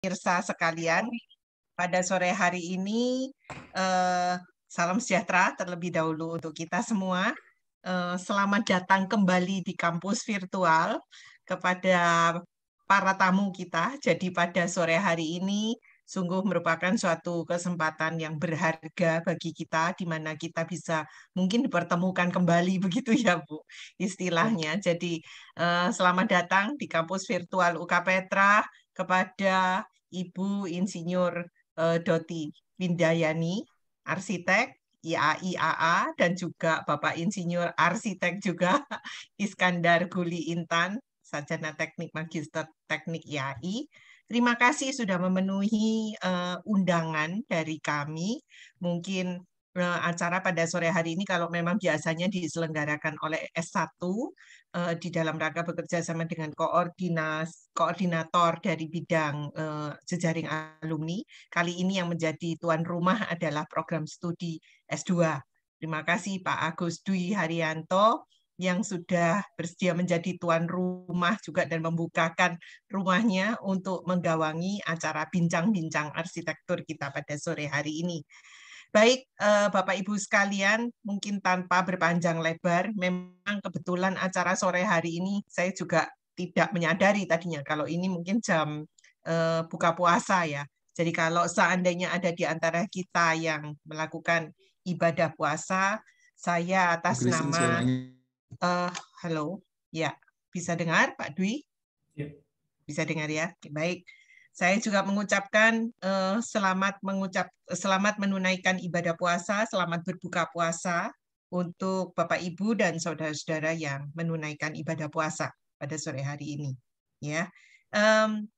Pemirsa sekalian, pada sore hari ini salam sejahtera terlebih dahulu untuk kita semua. Selamat datang kembali di kampus virtual kepada para tamu kita. Jadi pada sore hari ini sungguh merupakan suatu kesempatan yang berharga bagi kita, di mana kita bisa mungkin dipertemukan kembali begitu ya Bu, istilahnya. Jadi selamat datang di kampus virtual UK Petra kepada Ibu Insinyur Doti Windayani, arsitek IAIAA, dan juga Bapak Insinyur Arsitek juga Iskandar Guli Intan, Sarjana Teknik Magister Teknik IAI. Terima kasih sudah memenuhi undangan dari kami. Mungkin acara pada sore hari ini kalau memang biasanya diselenggarakan oleh S1 di dalam rangka bekerja sama dengan koordinator dari bidang jejaring alumni. Kali ini yang menjadi tuan rumah adalah program studi S2. Terima kasih Pak Agus Dwi Haryanto yang sudah bersedia menjadi tuan rumah juga dan membukakan rumahnya untuk menggawangi acara bincang-bincang arsitektur kita pada sore hari ini. Baik, Bapak Ibu sekalian, mungkin tanpa berpanjang lebar, memang kebetulan acara sore hari ini saya juga tidak menyadari tadinya kalau ini mungkin jam buka puasa ya. Jadi kalau seandainya ada di antara kita yang melakukan ibadah puasa, saya atas Kristen nama suaranya. halo, ya bisa dengar Pak Dwi? Ya. Bisa dengar ya? Oke, baik. Saya juga mengucapkan selamat menunaikan ibadah puasa, selamat berbuka puasa untuk Bapak Ibu dan saudara-saudara yang menunaikan ibadah puasa pada sore hari ini. Ya,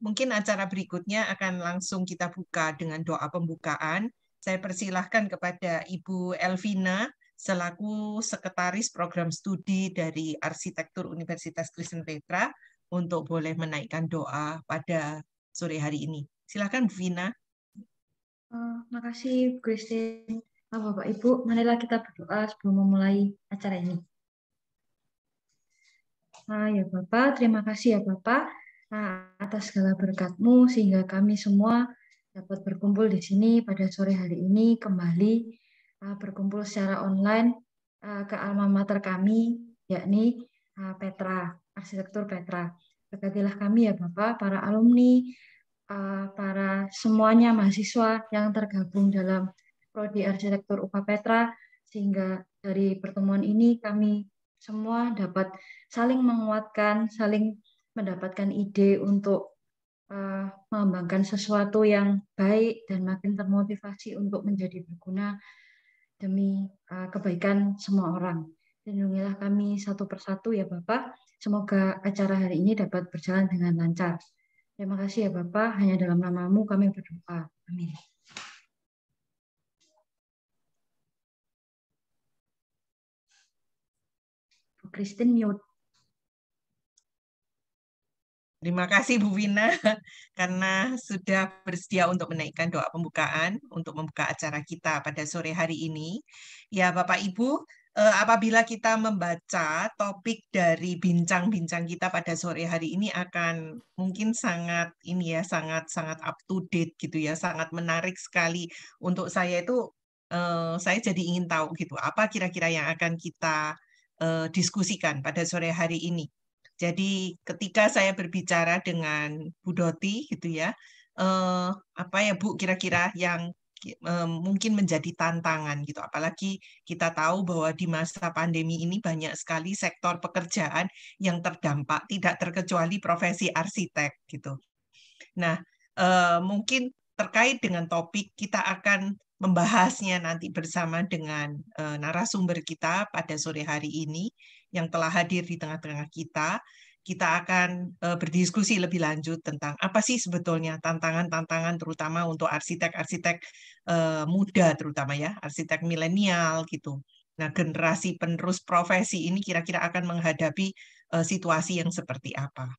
mungkin acara berikutnya akan langsung kita buka dengan doa pembukaan. Saya persilahkan kepada Ibu Elvina selaku Sekretaris Program Studi dari Arsitektur Universitas Kristen Petra untuk boleh menaikkan doa pada sore hari ini. Silakan Bu Vina. Makasih Bu Christine. Bapak Ibu, marilah kita berdoa sebelum memulai acara ini. Ya Bapak, terima kasih ya Bapak atas segala berkat-Mu sehingga kami semua dapat berkumpul di sini pada sore hari ini kembali berkumpul secara online ke alma mater kami, yakni Petra, Arsitektur Petra. Berkatilah kami ya Bapak, para alumni, para semuanya mahasiswa yang tergabung dalam Prodi Arsitektur UKA Petra, sehingga dari pertemuan ini kami semua dapat saling menguatkan, saling mendapatkan ide untuk mengembangkan sesuatu yang baik dan makin termotivasi untuk menjadi berguna demi kebaikan semua orang. Lindungilah kami satu persatu ya Bapak. Semoga acara hari ini dapat berjalan dengan lancar. Terima kasih ya Bapak, hanya dalam nama-Mu kami berdoa. Amin. Bu Christine mute. Terima kasih Bu Vina karena sudah bersedia untuk menaikkan doa pembukaan untuk membuka acara kita pada sore hari ini. Ya Bapak Ibu, apabila kita membaca topik dari bincang-bincang kita pada sore hari ini akan mungkin sangat sangat up to date gitu ya, sangat menarik sekali untuk saya itu. Saya jadi ingin tahu gitu apa kira-kira yang akan kita diskusikan pada sore hari ini. Jadi ketika saya berbicara dengan Bu Doti gitu ya, apa ya Bu kira-kira yang mungkin menjadi tantangan gitu. Apalagi kita tahu bahwa di masa pandemi ini banyak sekali sektor pekerjaan yang terdampak, tidak terkecuali profesi arsitek gitu. Nah, mungkin terkait dengan topik kita akan membahasnya nanti bersama dengan narasumber kita pada sore hari ini yang telah hadir di tengah-tengah kita. Kita akan berdiskusi lebih lanjut tentang apa sih sebetulnya tantangan-tantangan terutama untuk arsitek-arsitek muda terutama ya, arsitek milenial gitu. Nah, generasi penerus profesi ini kira-kira akan menghadapi situasi yang seperti apa.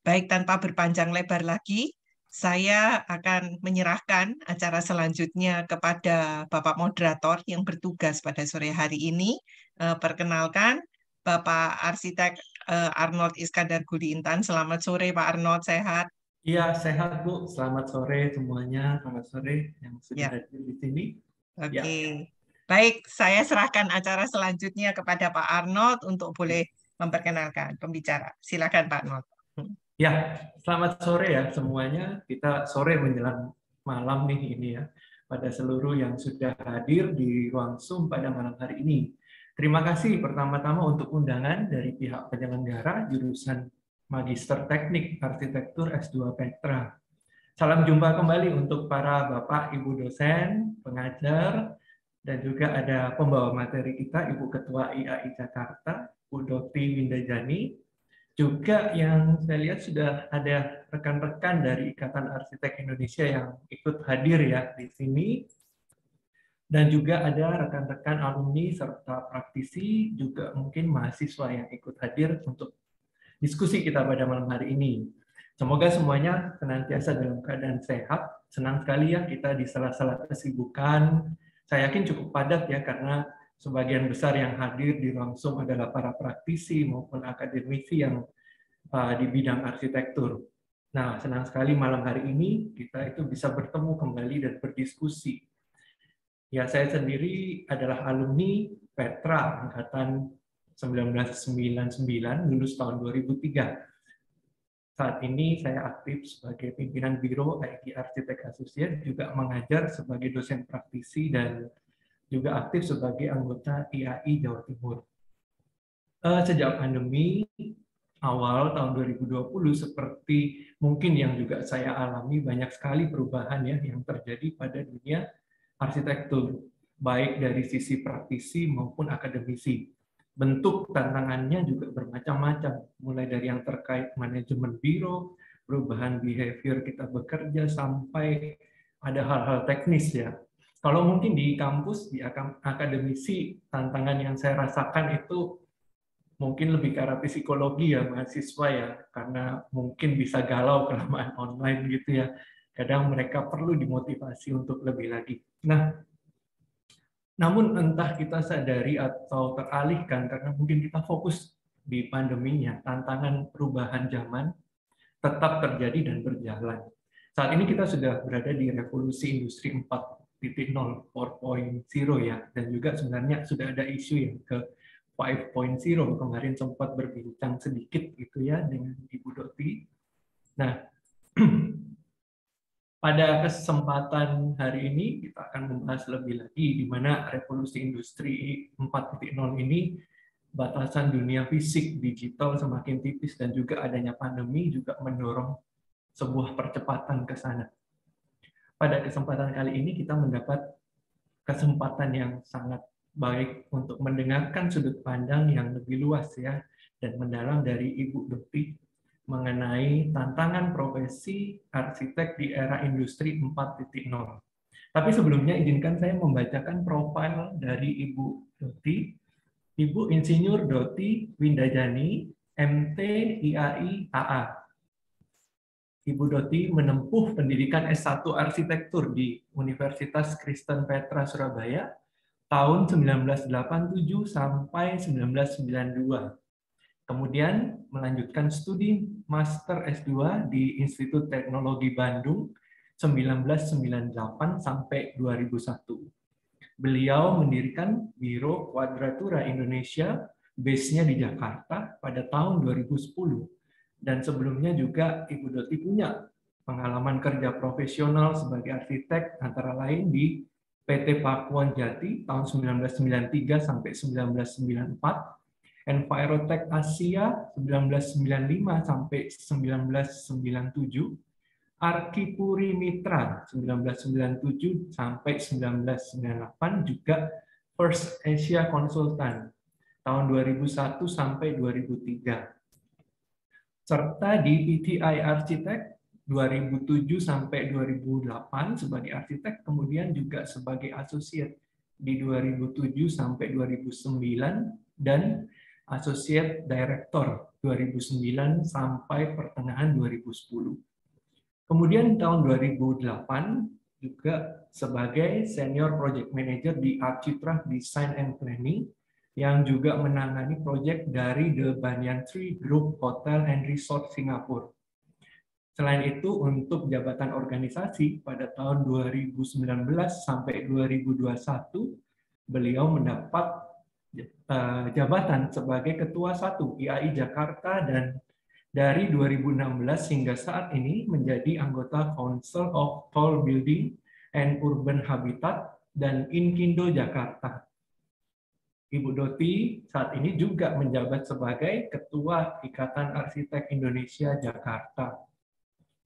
Baik, tanpa berpanjang lebar lagi, saya akan menyerahkan acara selanjutnya kepada Bapak Moderator yang bertugas pada sore hari ini. Perkenalkan, Bapak Arsitek Arnold Iskandar Guli Intan. Selamat sore Pak Arnold, sehat? Iya, sehat Bu. Selamat sore semuanya. Selamat sore yang sudah Ya, hadir di sini. oke. Ya, Baik, saya serahkan acara selanjutnya kepada Pak Arnold untuk boleh memperkenalkan pembicara. Silakan Pak Arnold. ya, selamat sore ya semuanya. Kita sore menjelang malam nih ini ya. Pada seluruh yang sudah hadir di ruang Zoom pada malam hari ini. Terima kasih pertama-tama untuk undangan dari pihak penyelenggara jurusan Magister Teknik Arsitektur S2 Petra. Salam jumpa kembali untuk para Bapak, Ibu dosen, pengajar, dan juga ada pembawa materi kita, Ibu Ketua IAI Jakarta, Bu Doti Windajani. Juga yang saya lihat sudah ada rekan-rekan dari Ikatan Arsitek Indonesia yang ikut hadir ya di sini. Dan juga ada rekan-rekan alumni serta praktisi, juga mungkin mahasiswa yang ikut hadir untuk diskusi kita pada malam hari ini. Semoga semuanya senantiasa dalam keadaan sehat. Senang sekali ya kita di sela-sela kesibukan. Saya yakin cukup padat ya karena sebagian besar yang hadir di ruang Zoom adalah para praktisi maupun akademisi yang di bidang arsitektur. Nah, senang sekali malam hari ini kita itu bisa bertemu kembali dan berdiskusi. Ya, saya sendiri adalah alumni Petra angkatan 1999, lulus tahun 2003. Saat ini saya aktif sebagai pimpinan Biro IT Arsitek Associate, juga mengajar sebagai dosen praktisi dan juga aktif sebagai anggota IAI Jawa Timur. Sejak pandemi awal tahun 2020, seperti mungkin yang juga saya alami, banyak sekali perubahan ya yang terjadi pada dunia arsitektur, baik dari sisi praktisi maupun akademisi. Bentuk tantangannya juga bermacam-macam, mulai dari yang terkait manajemen biro, perubahan behavior kita bekerja, sampai ada hal-hal teknis ya. Kalau mungkin di kampus, di akademisi, tantangan yang saya rasakan itu mungkin lebih ke arah psikologi ya mahasiswa ya, karena mungkin bisa galau kelamaan online gitu ya. Kadang mereka perlu dimotivasi untuk lebih lagi. Nah, namun entah kita sadari atau teralihkan karena mungkin kita fokus di pandeminya, tantangan perubahan zaman tetap terjadi dan berjalan. Saat ini kita sudah berada di revolusi industri 4.0, 4.0 ya, dan juga sebenarnya sudah ada isu yang ke 5.0, kemarin sempat berbincang sedikit gitu ya dengan Ibu Doti. Nah, pada kesempatan hari ini kita akan membahas lebih lagi di mana revolusi industri 4.0 ini batasan dunia fisik digital semakin tipis dan juga adanya pandemi juga mendorong sebuah percepatan ke sana. Pada kesempatan kali ini kita mendapat kesempatan yang sangat baik untuk mendengarkan sudut pandang yang lebih luas ya dan mendalam dari Ibu Doti mengenai tantangan profesi arsitek di era industri 4.0. Tapi sebelumnya izinkan saya membacakan profil dari Ibu Doti. Ibu Insinyur Doti Windajani, MT IAI AA. Ibu Doti menempuh pendidikan S1 Arsitektur di Universitas Kristen Petra Surabaya tahun 1987 sampai 1992. Kemudian melanjutkan studi Master S2 di Institut Teknologi Bandung 1998 sampai 2001. Beliau mendirikan Biro Quadratura Indonesia, base-nya di Jakarta pada tahun 2010. Dan sebelumnya juga Ibu Doti punya pengalaman kerja profesional sebagai arsitek antara lain di PT Pakuan Jati tahun 1993 sampai 1994, Envirotech Asia 1995 sampai 1997, Arkipuri Mitra 1997 sampai 1998, juga First Asia Consultant tahun 2001 sampai 2003. Serta di PTI Arsitek 2007 sampai 2008 sebagai arsitek, kemudian juga sebagai associate di 2007 sampai 2009 dan associate director 2009 sampai pertengahan 2010. Kemudian tahun 2008 juga sebagai senior project manager di Architect Design and Planning yang juga menangani proyek dari The Banyan Tree Group Hotel and Resort Singapura. Selain itu, untuk jabatan organisasi pada tahun 2019 sampai 2021, beliau mendapat jabatan sebagai Ketua 1 IAI Jakarta dan dari 2016 hingga saat ini menjadi anggota Council of Tall Building and Urban Habitat dan Inkindo Jakarta. Ibu Doti saat ini juga menjabat sebagai Ketua Ikatan Arsitek Indonesia Jakarta.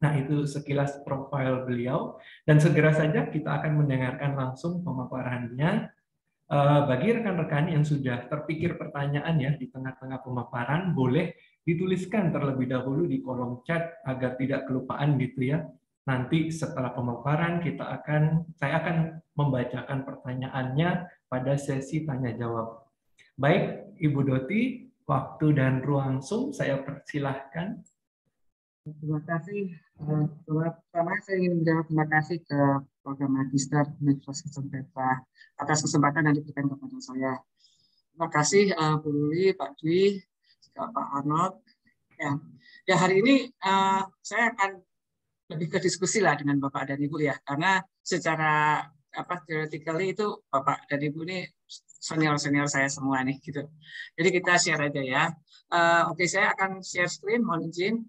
Nah, itu sekilas profil beliau, dan segera saja kita akan mendengarkan langsung pemaparannya. Bagi rekan-rekan yang sudah terpikir pertanyaan ya di tengah-tengah pemaparan, boleh dituliskan terlebih dahulu di kolom chat agar tidak kelupaan gitu ya. Nanti setelah pemaparan saya akan membacakan pertanyaannya pada sesi tanya jawab. Baik, Ibu Doti, waktu dan ruang Zoom saya persilahkan. Terima kasih. Pertama saya ingin menjawab terima kasih ke Program Magister Universitas Petra atas kesempatan yang diberikan kepada saya. Terima kasih Bu Luli, Pak Dwi, Pak Arnold. Ya hari ini saya akan lebih ke diskusi lah dengan Bapak dan Ibu ya, karena secara theoretically itu Bapak dan Ibu ini senior saya semua nih gitu. Jadi kita share aja ya. Oke, saya akan share screen, mohon izin.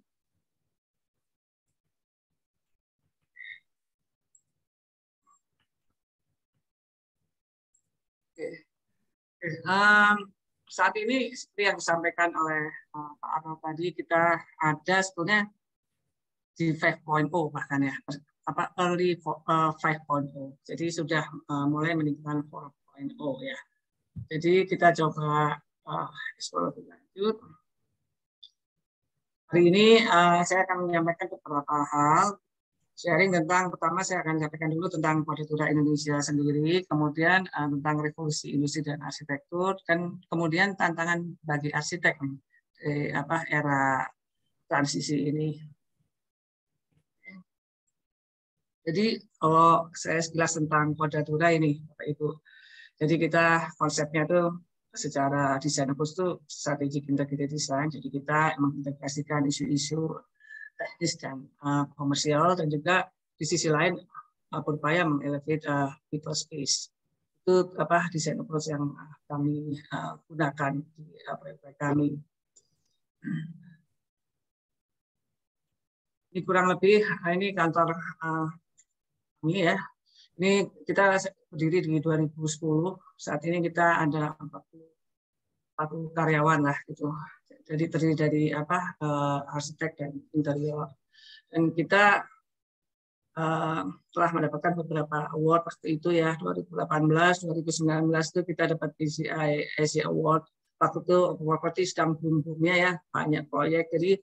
Saat ini seperti yang disampaikan oleh Pak Arnold tadi, kita ada sebetulnya di 5.0 bahkan ya, early 5.0. Jadi sudah mulai meningkatkan 4.0 ya. Jadi kita coba explore lebih lanjut. Hari ini saya akan menyampaikan beberapa hal. Sharing tentang, pertama saya akan sampaikan dulu tentang Podatura Indonesia sendiri, kemudian tentang revolusi industri dan arsitektur, dan kemudian tantangan bagi arsitek era transisi ini. Jadi kalau saya sekilas tentang Podatura ini, Bapak Ibu, jadi kita konsepnya tuh secara desain approach itu strategic integrated design, jadi kita mengintegrasikan isu-isu teknis dan komersial, dan juga di sisi lain berupaya mengelevate people space. Itu desain approach yang kami gunakan di proyek kami. Ini kurang lebih ini kantor kami ya. Ini kita berdiri di 2010. Saat ini kita ada 40 karyawan lah gitu. Jadi terdiri dari arsitek dan interior. Dan kita telah mendapatkan beberapa award waktu itu ya, 2018, 2019 itu kita dapat PCI Asia Award. Waktu itu properti sedang boom-boomnya ya, banyak proyek. Jadi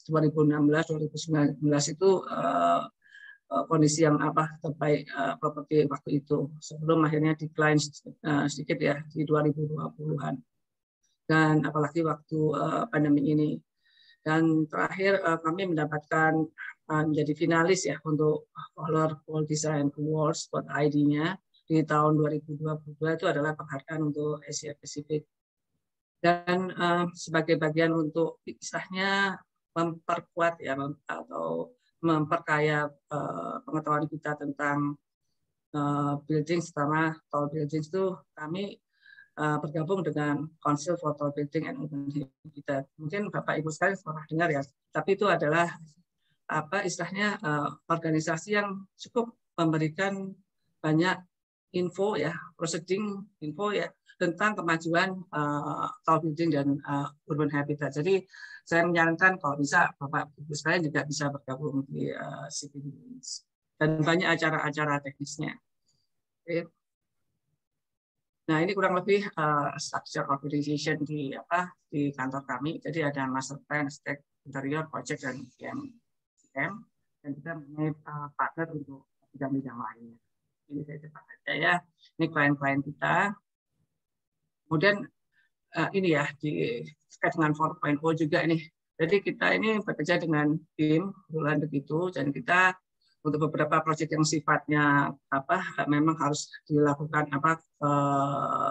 2016, 2019 itu kondisi yang terbaik properti waktu itu. Sebelum akhirnya decline sedikit ya di 2020-an. Dan apalagi waktu pandemi ini. Dan terakhir kami mendapatkan menjadi finalis ya untuk Color Wall Design Awards buat ID-nya di tahun 2022 itu adalah penghargaan untuk Asia Pasifik. Dan sebagai bagian untuk istilahnya memperkuat ya atau memperkaya pengetahuan kita tentang building, terutama tall buildings itu kami bergabung dengan Council for Tall Building and Urban Habitat. Mungkin Bapak Ibu sekalian pernah dengar ya, tapi itu adalah istilahnya organisasi yang cukup memberikan banyak info ya, proceeding info ya tentang kemajuan tall building dan urban habitat. Jadi saya menyarankan kalau bisa Bapak Ibu sekalian juga bisa bergabung di CPD dan banyak acara-acara teknisnya. Oke. Nah, ini kurang lebih structure organization di kantor kami. Jadi ada master plan, arsitek interior, project, dan PM, dan kita mempunyai partner untuk bidang-bidang lainnya. Ini saya cepat saja ya. Ini klien-klien kita. Kemudian ini ya terkait dengan 4.0 juga ini. Jadi kita ini bekerja dengan tim bulan begitu, dan kita untuk beberapa proyek yang sifatnya memang harus dilakukan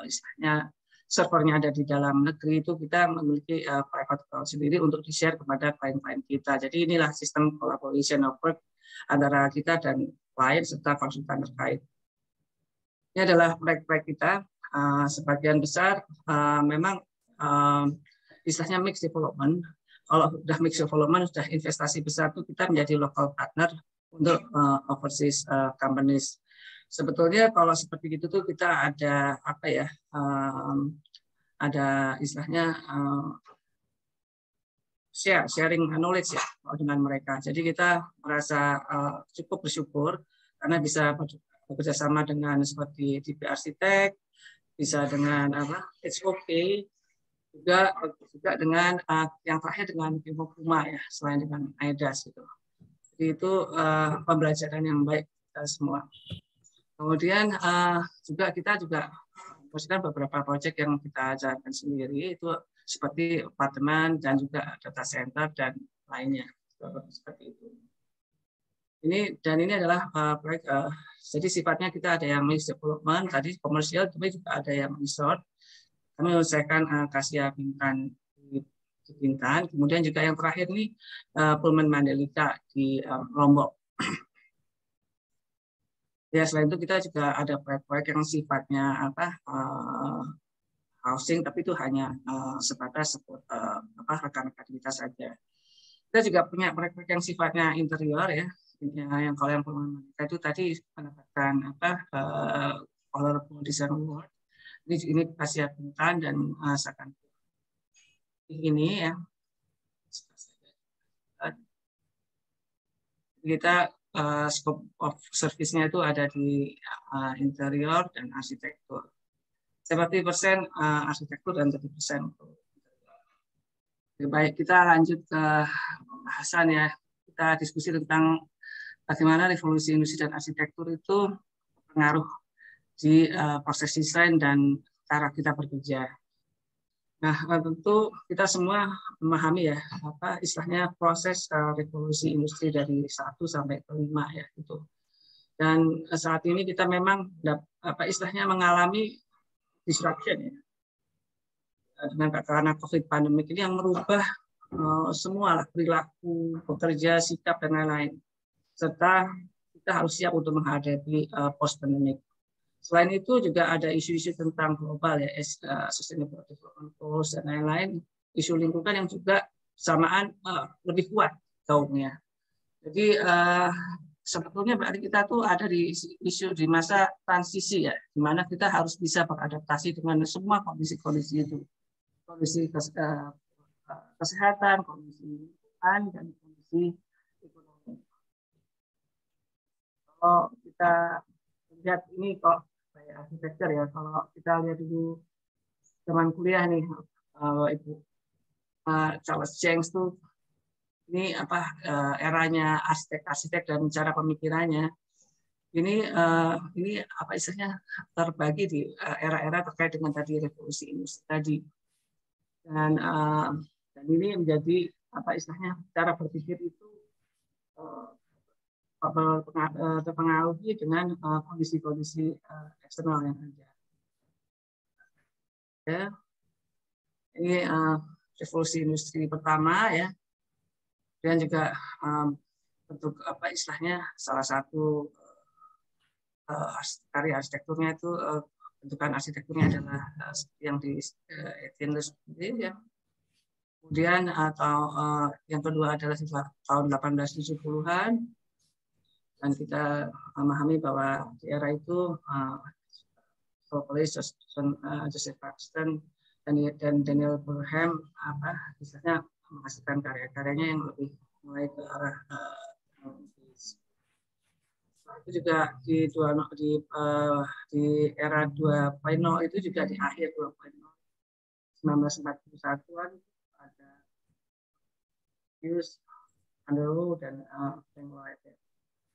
istilahnya servernya ada di dalam negeri, itu kita memiliki private cloud sendiri untuk di-share kepada klien-klien kita. Jadi inilah sistem collaboration of work antara kita dan klien serta konsultan terkait. Ini adalah proyek-proyek kita. Sebagian besar memang istilahnya mixed development. Kalau sudah mixed development, sudah investasi besar, itu kita menjadi local partner untuk overseas companies. Sebetulnya kalau seperti itu tuh kita ada apa ya? Ada istilahnya sharing knowledge ya dengan mereka. Jadi kita merasa cukup bersyukur karena bisa bekerja sama dengan seperti DP Arsitek, bisa dengan HOP, juga dengan yang terakhir dengan Bimo Puma ya, selain dengan AIDAS gitu. Jadi itu pembelajaran yang baik kita semua. Kemudian kita juga beberapa proyek yang kita jalankan sendiri, itu seperti apartemen dan juga data center dan lainnya seperti itu. Ini adalah proyek. Jadi sifatnya kita ada yang mixed development, tadi komersial, tapi juga ada yang resort. Kami menyelesaikan Kasia Bintan di Bintan. Kemudian juga yang terakhir nih Pullman Mandalika di Lombok. Ya, selain itu kita juga ada proyek-proyek yang sifatnya housing, tapi itu hanya sebatas rekan-rekan kita saja. Kita juga punya proyek-proyek yang sifatnya interior ya, yang kalau yang kita itu tadi mendapatkan Color Design Award. Ini Kasia Bintan dan Sakan. Ini ya. Kita scope of service-nya itu ada di interior dan arsitektur. 70% arsitektur dan 30% untuk interior. Baik, kita lanjut ke pembahasan ya. Kita diskusi tentang bagaimana revolusi industri dan arsitektur itu berpengaruh di proses desain dan cara kita bekerja. Nah, tentu kita semua memahami ya istilahnya proses revolusi industri dari 1 sampai ke 5 ya itu. Dan saat ini kita memang istilahnya mengalami disruption ya. Karena COVID pandemi ini yang merubah semua perilaku, bekerja, sikap dan lain-lain. Serta kita harus siap untuk menghadapi post pandemic. Selain itu juga ada isu-isu tentang global ya, sustainable development goals dan lain-lain, isu lingkungan yang juga samaan lebih kuat gaungnya. Jadi sebetulnya berarti kita tuh ada di isu di masa transisi ya, di mana kita harus bisa beradaptasi dengan semua kondisi-kondisi itu, kondisi kesehatan, kondisi lingkungan dan kondisi ekonomi. Kalau kita lihat ini kok kayak arsitektur ya, kalau kita lihat dulu zaman kuliah nih Ibu Charles Jenks tuh ini eranya arsitek dan cara pemikirannya ini istilahnya terbagi di era-era terkait dengan tadi revolusi industri tadi dan ini menjadi istilahnya cara berpikir itu terpengaruhi dengan kondisi-kondisi eksternal yang ada. Ya. Ini revolusi industri pertama ya, dan juga bentuk istilahnya salah satu karya arsitekturnya itu bentukan arsitekturnya adalah yang di Etienne sendiri ya. Kemudian yang kedua adalah tahun 1870-an. Dan kita memahami bahwa di era itu Joseph Paxton dan Daniel Burham misalnya menghasilkan karya-karyanya yang lebih mulai ke arah itu juga di era 2.0 itu juga di akhir 2.0 1941-an ada Hughes, Underwood dan Frank Lloyd.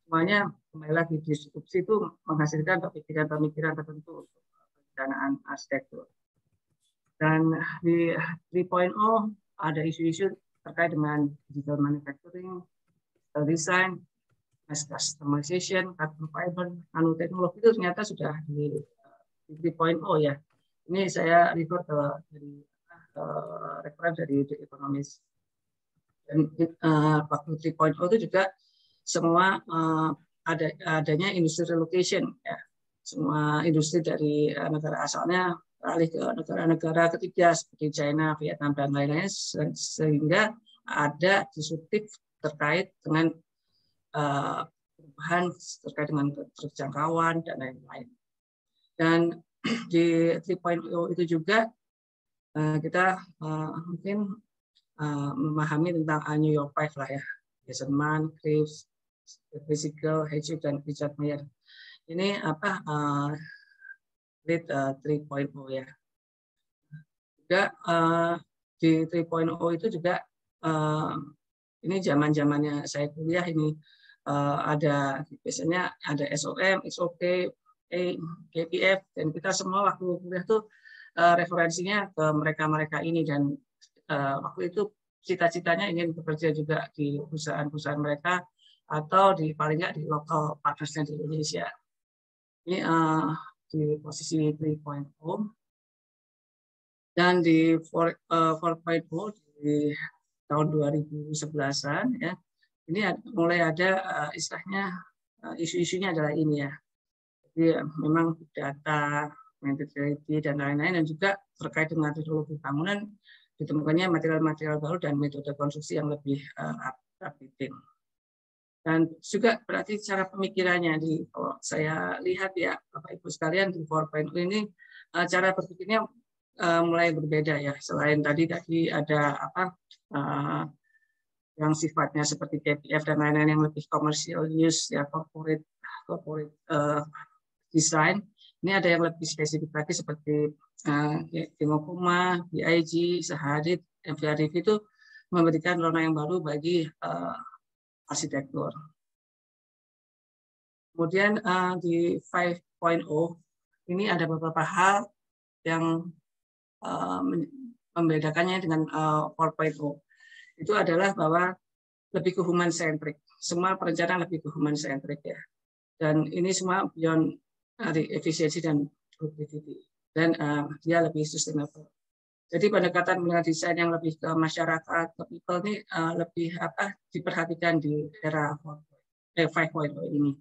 Semuanya kembali lagi disrupsi itu menghasilkan pemikiran-pemikiran tertentu untuk perencanaan arsitektur. Dan di 3.0 ada isu-isu terkait dengan digital manufacturing, digital design, mass customization, carbon fiber, nanoteknologi itu ternyata sudah di 3.0 ya. Ini saya refer ke referensi dari The Economist. Dan waktu 3.0 itu juga semua adanya industri relocation, ya. Semua industri dari negara asalnya beralih ke negara-negara ketiga seperti China, Vietnam, dan lain-lain, sehingga ada disruptif terkait dengan perubahan terkait dengan keterjangkauan dan lain-lain. Dan di 3.0 itu juga kita mungkin memahami tentang New York Five lah ya, Eisenman, Krebs, Physical, Hedges, dan Richard Mayer. Ini apa lead 3.0 ya. Juga di 3.0 itu juga ini zaman-zamannya saya kuliah ini ada biasanya ada SOM, XOP, KPF, dan kita semua waktu kuliah tuh referensinya ke mereka-mereka ini, dan waktu itu cita-citanya ingin bekerja juga di perusahaan-perusahaan mereka atau di paling nggak di lokal partnersnya di Indonesia. Ini di posisi 3.0, dan di 4.0 di tahun 2011-an ya. Ini mulai ada istilahnya isu-isunya adalah ini ya. Jadi memang data, mentality, dan lain-lain, dan juga terkait dengan teknologi bangunan ditemukannya material-material baru dan metode konstruksi yang lebih updated. Dan juga berarti cara pemikirannya kalau saya lihat ya Bapak Ibu sekalian di 4.0 ini cara berpikirnya mulai berbeda ya. Selain tadi ada yang sifatnya seperti KPF dan lain-lain yang lebih commercial use ya, corporate design. Ini ada yang lebih spesifik lagi seperti Timokuma, BIG, Sahadid, MVRDV itu memberikan warna yang baru bagi arsitektur. Kemudian di 5.0 ini ada beberapa hal yang membedakannya dengan 4.0. Itu adalah bahwa lebih ke human centric. Semua perencanaan lebih ke human centric ya. Dan ini semua beyond dari efisiensi dan productivity. Dan dia lebih sustainable. Jadi pendekatan dengan desain yang lebih ke masyarakat, ke people ini lebih diperhatikan di era 5.0 ini.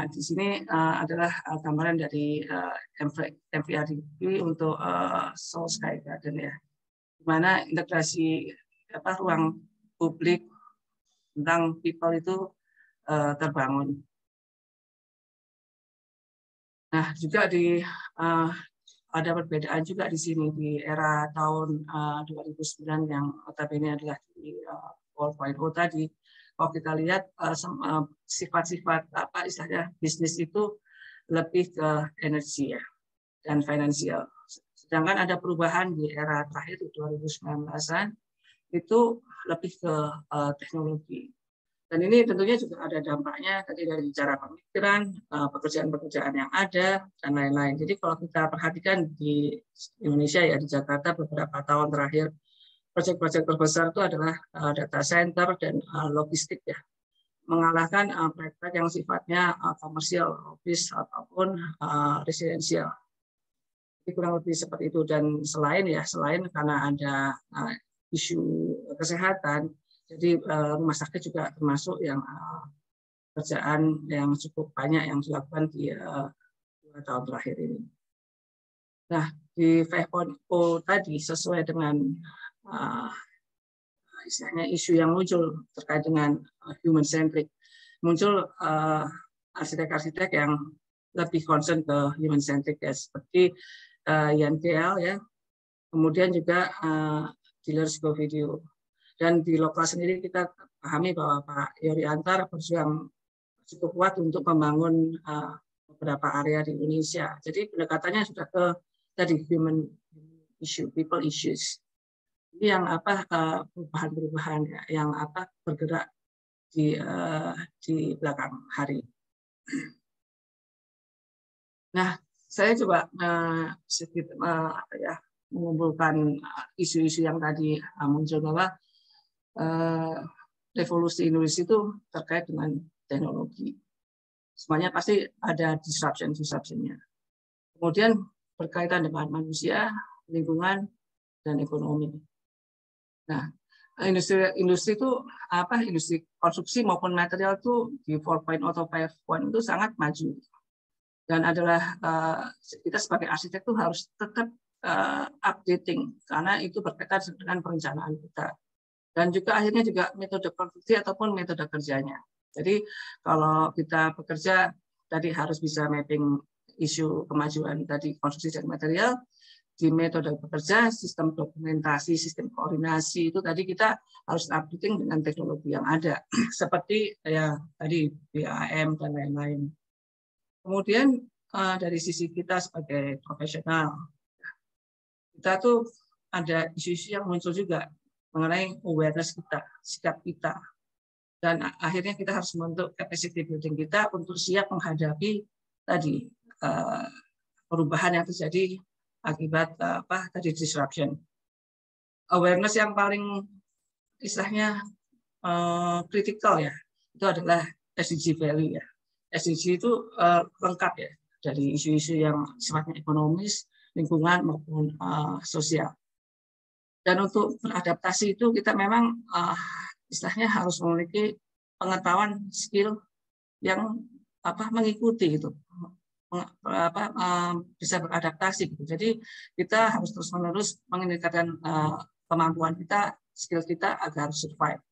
Di sini adalah gambaran dari MVRDP untuk Seoul Sky Garden ya, di mana integrasi ruang publik tentang people itu terbangun. Nah, juga ada perbedaan juga di sini di era tahun 2009 yang notabene adalah di 4.0 tadi. Kalau kita lihat sifat-sifat istilahnya bisnis itu lebih ke energi ya dan finansial. Sedangkan ada perubahan di era terakhir 2019-an itu lebih ke teknologi. Dan ini tentunya juga ada dampaknya tadi dari cara pemikiran, pekerjaan-pekerjaan yang ada, dan lain-lain. Jadi kalau kita perhatikan di Indonesia ya, di Jakarta beberapa tahun terakhir, proyek-proyek terbesar itu adalah data center dan logistik ya, mengalahkan proyek-proyek yang sifatnya komersial, office ataupun residensial. Jadi kurang lebih seperti itu. Dan selain karena ada isu kesehatan, jadi rumah sakit juga termasuk yang kerjaan yang cukup banyak yang dilakukan di 2 tahun terakhir ini. Nah, di 5.0 tadi sesuai dengan istilahnya isu yang muncul terkait dengan human centric, muncul arsitek-arsitek yang lebih concern ke human centric ya, seperti Yan KL ya, kemudian juga Dealers Go Video. Dan di lokal sendiri kita pahami bahwa Pak Yori Antar berjuang cukup kuat untuk membangun beberapa area di Indonesia. Jadi pendekatannya sudah ke tadi human issue, people issues. Ini yang perubahan-perubahan yang bergerak di belakang hari. Nah, saya coba sedikit mengumpulkan isu-isu yang tadi muncul bahwa revolusi industri itu terkait dengan teknologi. Semuanya pasti ada disruption-nya. Kemudian berkaitan dengan manusia, lingkungan, dan ekonomi. Nah, industri itu apa? Industri konstruksi maupun material itu di 4.0 atau 5.0 itu sangat maju. Dan adalah kita sebagai arsitek itu harus tetap updating karena itu berkaitan dengan perencanaan kita. Dan juga akhirnya juga metode konstruksi ataupun metode kerjanya. Jadi kalau kita bekerja tadi harus bisa mapping isu kemajuan tadi konstruksi dan material, di metode bekerja, sistem dokumentasi, sistem koordinasi itu tadi kita harus updating dengan teknologi yang ada seperti ya tadi BAM dan lain-lain. Kemudian dari sisi kita sebagai profesional, kita tuh ada isu-isu yang muncul juga mengenai awareness kita, sikap kita. Dan akhirnya kita harus membentuk capacity building kita untuk siap menghadapi tadi perubahan yang terjadi akibat tadi disruption. Awareness yang paling istilahnya kritikal ya, itu adalah SDG value ya. SDG itu lengkap ya dari isu-isu yang sifatnya ekonomis, lingkungan maupun sosial. Dan untuk beradaptasi itu kita memang istilahnya harus memiliki pengetahuan skill yang mengikuti itu bisa beradaptasi gitu. Jadi kita harus terus-menerus meningkatkan kemampuan kita, skill kita agar survive.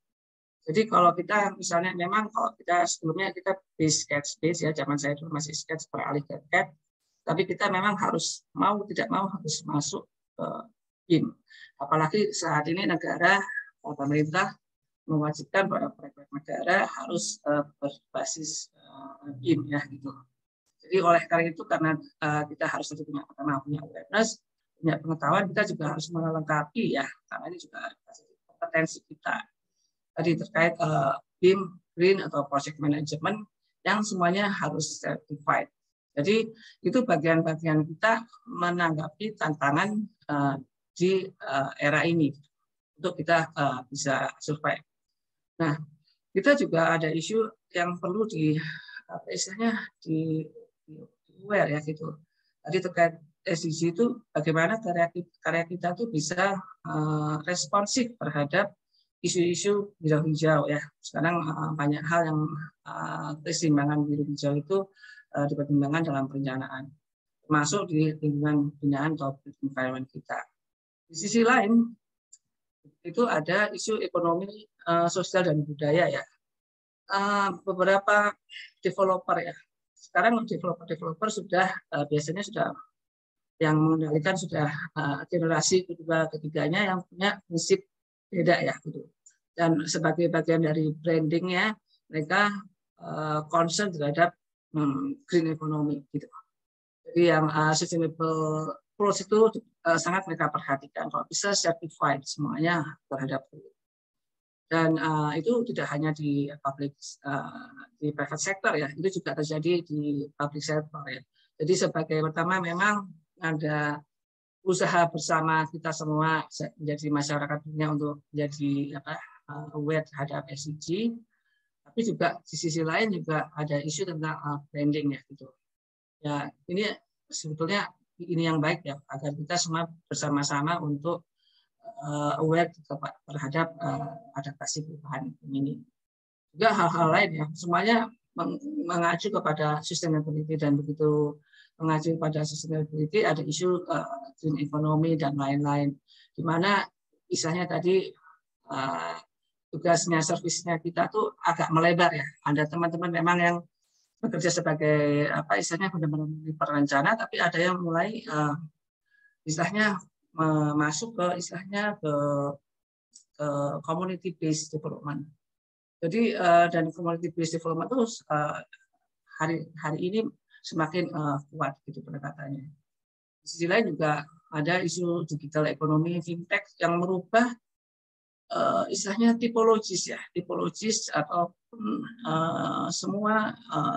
Jadi kalau kita misalnya memang kalau kita sebelumnya kita base ya, zaman saya dulu masih sketch beralih ke CAD, tapi kita memang harus mau tidak mau harus masuk ke BIM. Apalagi saat ini negara pemerintah mewajibkan pada proyek negara harus berbasis BIM ya gitu. Jadi oleh karena itu karena kita harus punya awareness, punya pengetahuan, kita juga harus melengkapi ya karena ini juga kompetensi kita tadi terkait BIM, Green atau Project Management yang semuanya harus certified. Jadi itu bagian-bagian kita menanggapi tantangan di era ini untuk kita bisa survive. Nah, kita juga ada isu yang perlu istilahnya di aware ya gitu. Tadi terkait SDG itu bagaimana karya kita tuh bisa responsif terhadap isu-isu biru hijau ya. Sekarang banyak hal yang keseimbangan biru hijau itu dipertimbangkan dalam perencanaan, termasuk di lingkungan binaan atau environment kita. Di sisi lain, itu ada isu ekonomi, sosial, dan budaya ya. Beberapa developer ya, sekarang developer sudah biasanya sudah yang mengendalikan sudah generasi kedua, ketiganya yang punya prinsip beda ya gitu. Dan sebagai bagian dari brandingnya, mereka concern terhadap green economy gitu. Jadi yang sustainable approach itu sangat mereka perhatikan. Kalau bisa certified semuanya terhadap itu. Dan itu tidak hanya di di private sector ya, itu juga terjadi di public sector ya. Jadi sebagai pertama memang ada usaha bersama kita semua menjadi masyarakat dunia untuk menjadi aware terhadap SDG. Tapi juga di sisi lain juga ada isu tentang branding ya gitu. Ya ini sebetulnya ini yang baik ya agar kita semua bersama-sama untuk aware terhadap adaptasi perubahan ini. Juga hal-hal lain ya semuanya mengacu kepada sustainability dan begitu mengacu pada sustainability ada isu green economy dan lain-lain. Di mana istilahnya tadi tugasnya, servisnya kita tuh agak melebar ya. Ada teman-teman memang yang bekerja sebagai istilahnya benar-benar perencana, tapi ada yang mulai istilahnya masuk ke istilahnya ke community based development. Jadi dan community based development itu hari ini semakin kuat gitu pendekatannya. Di sisi lain juga ada isu digital ekonomi, fintech yang merubah istilahnya tipologis ataupun semua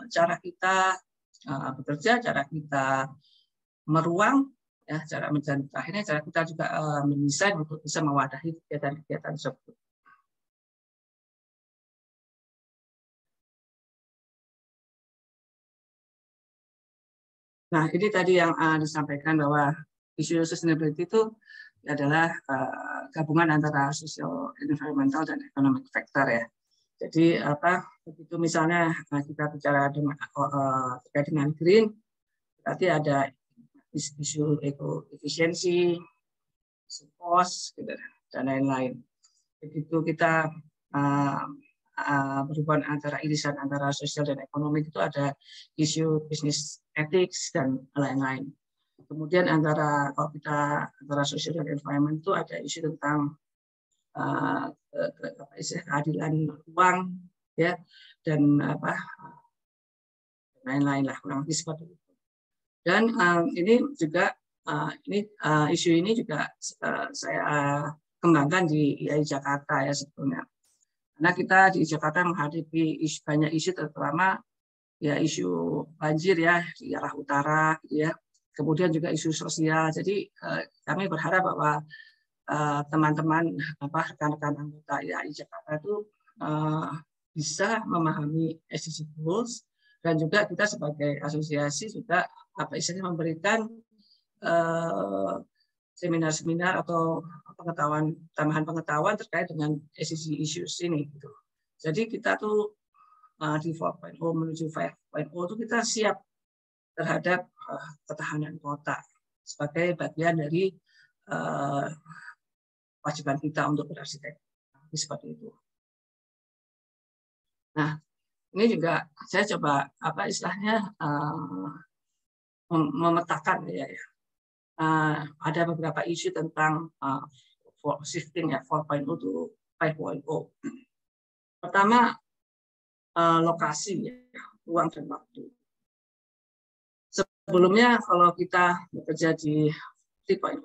cara kita bekerja, cara kita meruang, ya, cara akhirnya cara kita juga mendesain untuk bisa mewadahi kegiatan-kegiatan tersebut. Nah, ini tadi yang disampaikan bahwa isu sustainability itu adalah gabungan antara social, environmental, dan economic factor ya. Jadi begitu misalnya kita bicara dengan terkait dengan green, berarti ada isu efisiensi, cost, gitu, dan lain-lain. Begitu kita berhubungan antara irisan antara sosial dan ekonomi, itu ada isu bisnis ethics dan lain-lain. Kemudian kalau kita antara sosial dan environment itu ada isu tentang keadilan uang ya, dan lain-lain lah, kurang lebih seperti itu. Dan ini juga isu ini juga saya kembangkan di IAI Jakarta ya sebetulnya. Karena kita di Jakarta menghadapi banyak isu, terutama ya isu banjir ya di arah utara gitu ya. Kemudian juga isu sosial. Jadi kami berharap bahwa teman-teman rekan-rekan anggota IAI Jakarta itu bisa memahami SDG goals, dan juga kita sebagai asosiasi juga istilahnya memberikan seminar-seminar atau tambahan pengetahuan terkait dengan SDG issues ini gitu. Jadi kita tuh di 4.0 menuju 5.0 itu kita siap terhadap ketahanan kota sebagai bagian dari kewajiban kita untuk berarsitek seperti itu. Nah, ini juga saya coba istilahnya memetakan ya. Ada beberapa isu tentang shifting ya 4.0 to 5.0. Pertama, lokasi ya, ruang dan waktu. Sebelumnya kalau kita bekerja di 3.0,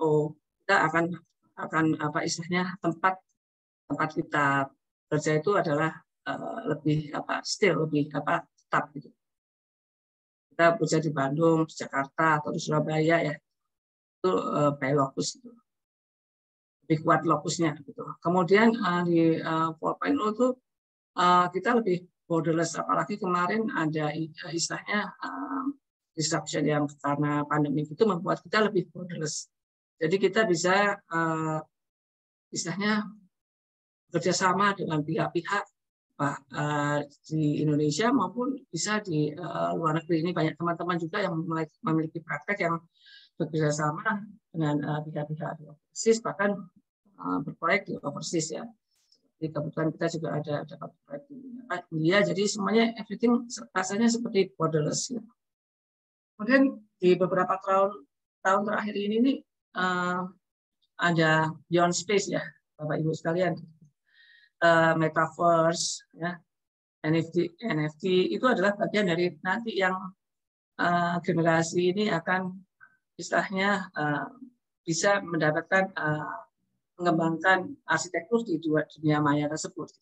kita akan istilahnya tempat kita kerja itu adalah lebih lebih tetap gitu. Kita bekerja di Bandung, di Jakarta atau di Surabaya ya, itu by locus itu lebih kuat lokusnya gitu. Kemudian di 4.0 itu kita lebih borderless, apalagi kemarin ada istilahnya disruption yang karena pandemi itu membuat kita lebih borderless. Jadi kita bisa istilahnya bekerjasama dengan pihak-pihak di Indonesia maupun bisa di luar negeri. Ini banyak teman-teman juga yang memiliki praktek yang bekerjasama dengan pihak-pihak di overseas, bahkan berproyek di overseas ya. Di kebetulan kita juga ada dapat proyek di India, jadi semuanya everything rasanya seperti borderless. Ya. Kemudian di beberapa tahun terakhir ini nih, ada beyond space ya, Bapak Ibu sekalian, metaverse, ya, NFT itu adalah bagian dari nanti yang generasi ini akan istilahnya bisa mendapatkan mengembangkan arsitektur di dunia maya tersebut.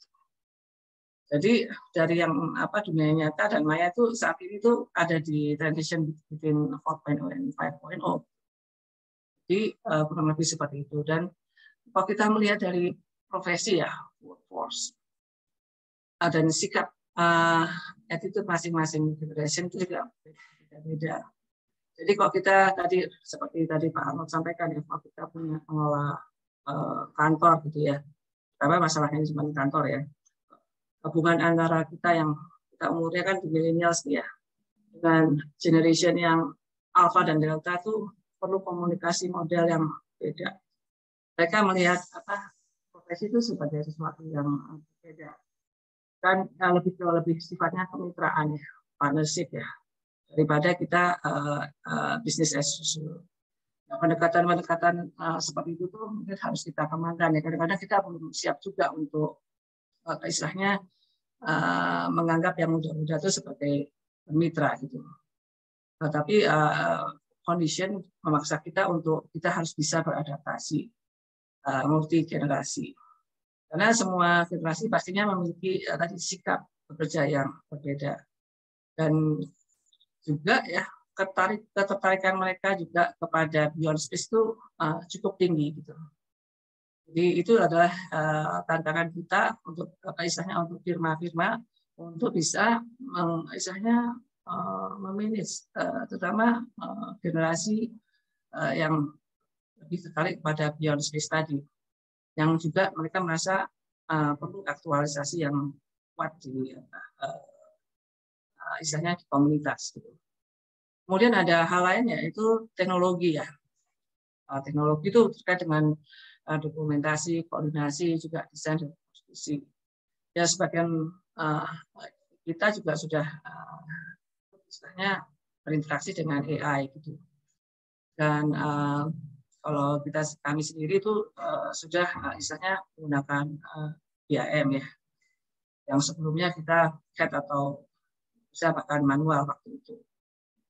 Jadi dari yang dunia nyata dan maya itu saat ini tuh ada di transition between 4.0 and 5.0. Jadi kurang lebih seperti itu. Dan kalau kita melihat dari profesi ya, workforce, dan sikap attitude masing-masing generation itu juga beda-beda. Jadi kalau kita tadi seperti tadi Pak Arnold sampaikan ya, kalau kita punya pengelola kantor gitu ya, karena masalahnya cuma di kantor ya. Hubungan antara kita yang kita umurnya kan di millennials ya, dengan generation yang alpha dan delta itu perlu komunikasi model yang beda. Mereka melihat profesi itu sebagai sesuatu yang beda dan lebih sifatnya kemitraan ya, partnership ya, daripada kita bisnis as usual. Pendekatan seperti itu tuh mungkin harus kita kembangkan ya. Kadang-kadang kita belum siap juga untuk istilahnya menganggap yang muda-muda itu sebagai mitra gitu. Tapi condition memaksa kita untuk kita harus bisa beradaptasi multi generasi. Karena semua generasi pastinya memiliki tadi sikap bekerja yang berbeda. Dan juga ya ketertarikan mereka juga kepada beyond space itu cukup tinggi gitu. Jadi itu adalah tantangan kita untuk istilahnya untuk firma-firma untuk bisa istilahnya memanage terutama generasi yang lebih tertarik kepada beyond space study, yang juga mereka merasa perlu aktualisasi yang kuat di istilahnya di komunitas. Gitu. Kemudian ada hal lain yaitu teknologi ya. Teknologi itu terkait dengan dokumentasi, koordinasi, juga desain dan konstruksi. Ya sebagian kita juga sudah istilahnya berinteraksi dengan AI gitu. Dan kalau kami sendiri itu sudah istilahnya menggunakan BIM ya, yang sebelumnya kita CAD atau bisa bahkan manual waktu itu.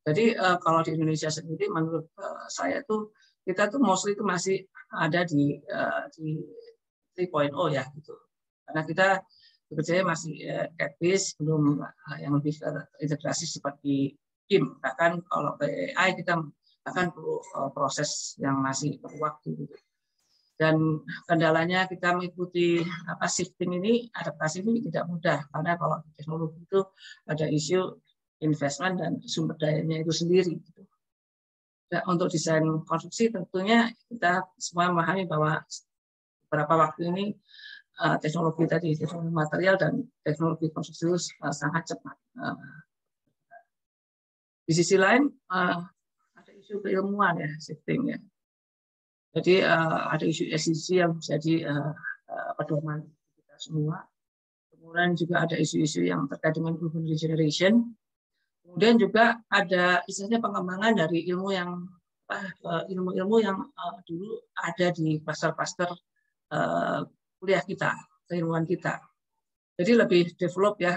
Jadi kalau di Indonesia sendiri, menurut saya tuh kita tuh mostly itu masih ada di 3.0 ya gitu. Karena kita bekerja masih CAD-based, belum yang lebih integrasi seperti BIM. Bahkan kalau ke AI kita akan perlu proses yang masih perlu waktu gitu. Dan kendalanya kita mengikuti shifting ini, adaptasi ini tidak mudah karena kalau teknologi itu ada isu investment dan sumber dayanya itu sendiri. Gitu. Dan untuk desain konstruksi tentunya kita semua memahami bahwa beberapa waktu ini teknologi tadi, teknologi material dan teknologi konstruksi itu sangat cepat. Di sisi lain ada isu keilmuan ya, shifting ya. Jadi ada isu SDG yang menjadi pedoman kita semua. Kemudian juga ada isu-isu yang terkait dengan urban regeneration. Kemudian juga ada istilahnya pengembangan dari ilmu yang ilmu-ilmu yang dulu ada di klaster-klaster kuliah kita, keilmuan kita. Jadi lebih develop ya.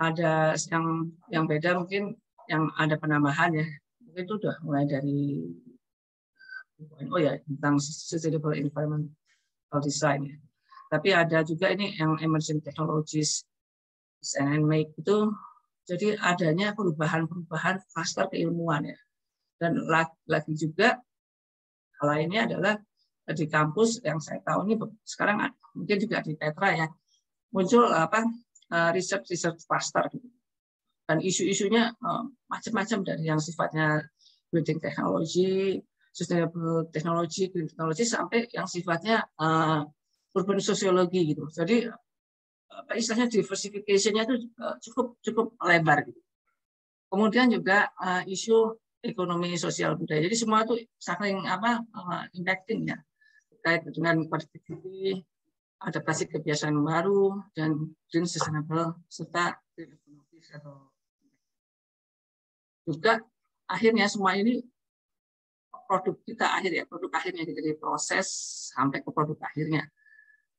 Ada yang beda mungkin yang ada penambahan ya. Mungkin itu udah mulai dari ya tentang sustainable environmental design ya. Tapi ada juga ini yang emerging technologies design and make itu. Jadi adanya perubahan klaster keilmuan ya. Dan lagi juga hal lainnya adalah di kampus yang saya tahu ini sekarang mungkin juga di Petra ya muncul research cluster gitu. Dan isu-isunya macam-macam dari yang sifatnya building technology, sustainable technology, green technology sampai yang sifatnya urban sociology gitu. Jadi istilahnya diversification-nya itu cukup lebar gitu. Kemudian juga isu ekonomi sosial budaya. Jadi semua itu saling impacting ya terkait dengan productivity, adaptasi kebiasaan baru dan green sustainable serta green economy atau juga akhirnya semua ini produk kita produk akhirnya dari proses sampai ke produk akhirnya.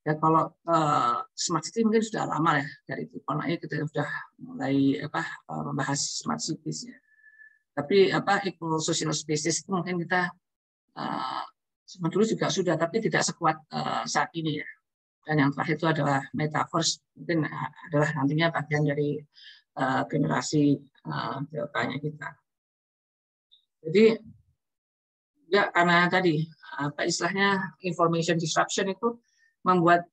Ya kalau smart city mungkin sudah lama ya dari Tikonai kita sudah mulai membahas smart cities ya. Tapi eco social spaces itu mungkin kita dulu juga sudah tapi tidak sekuat saat ini ya. Dan yang terakhir itu adalah metaverse mungkin adalah nantinya bagian dari generasi deltanya kita. Jadi ya karena tadi istilahnya information disruption itu membuat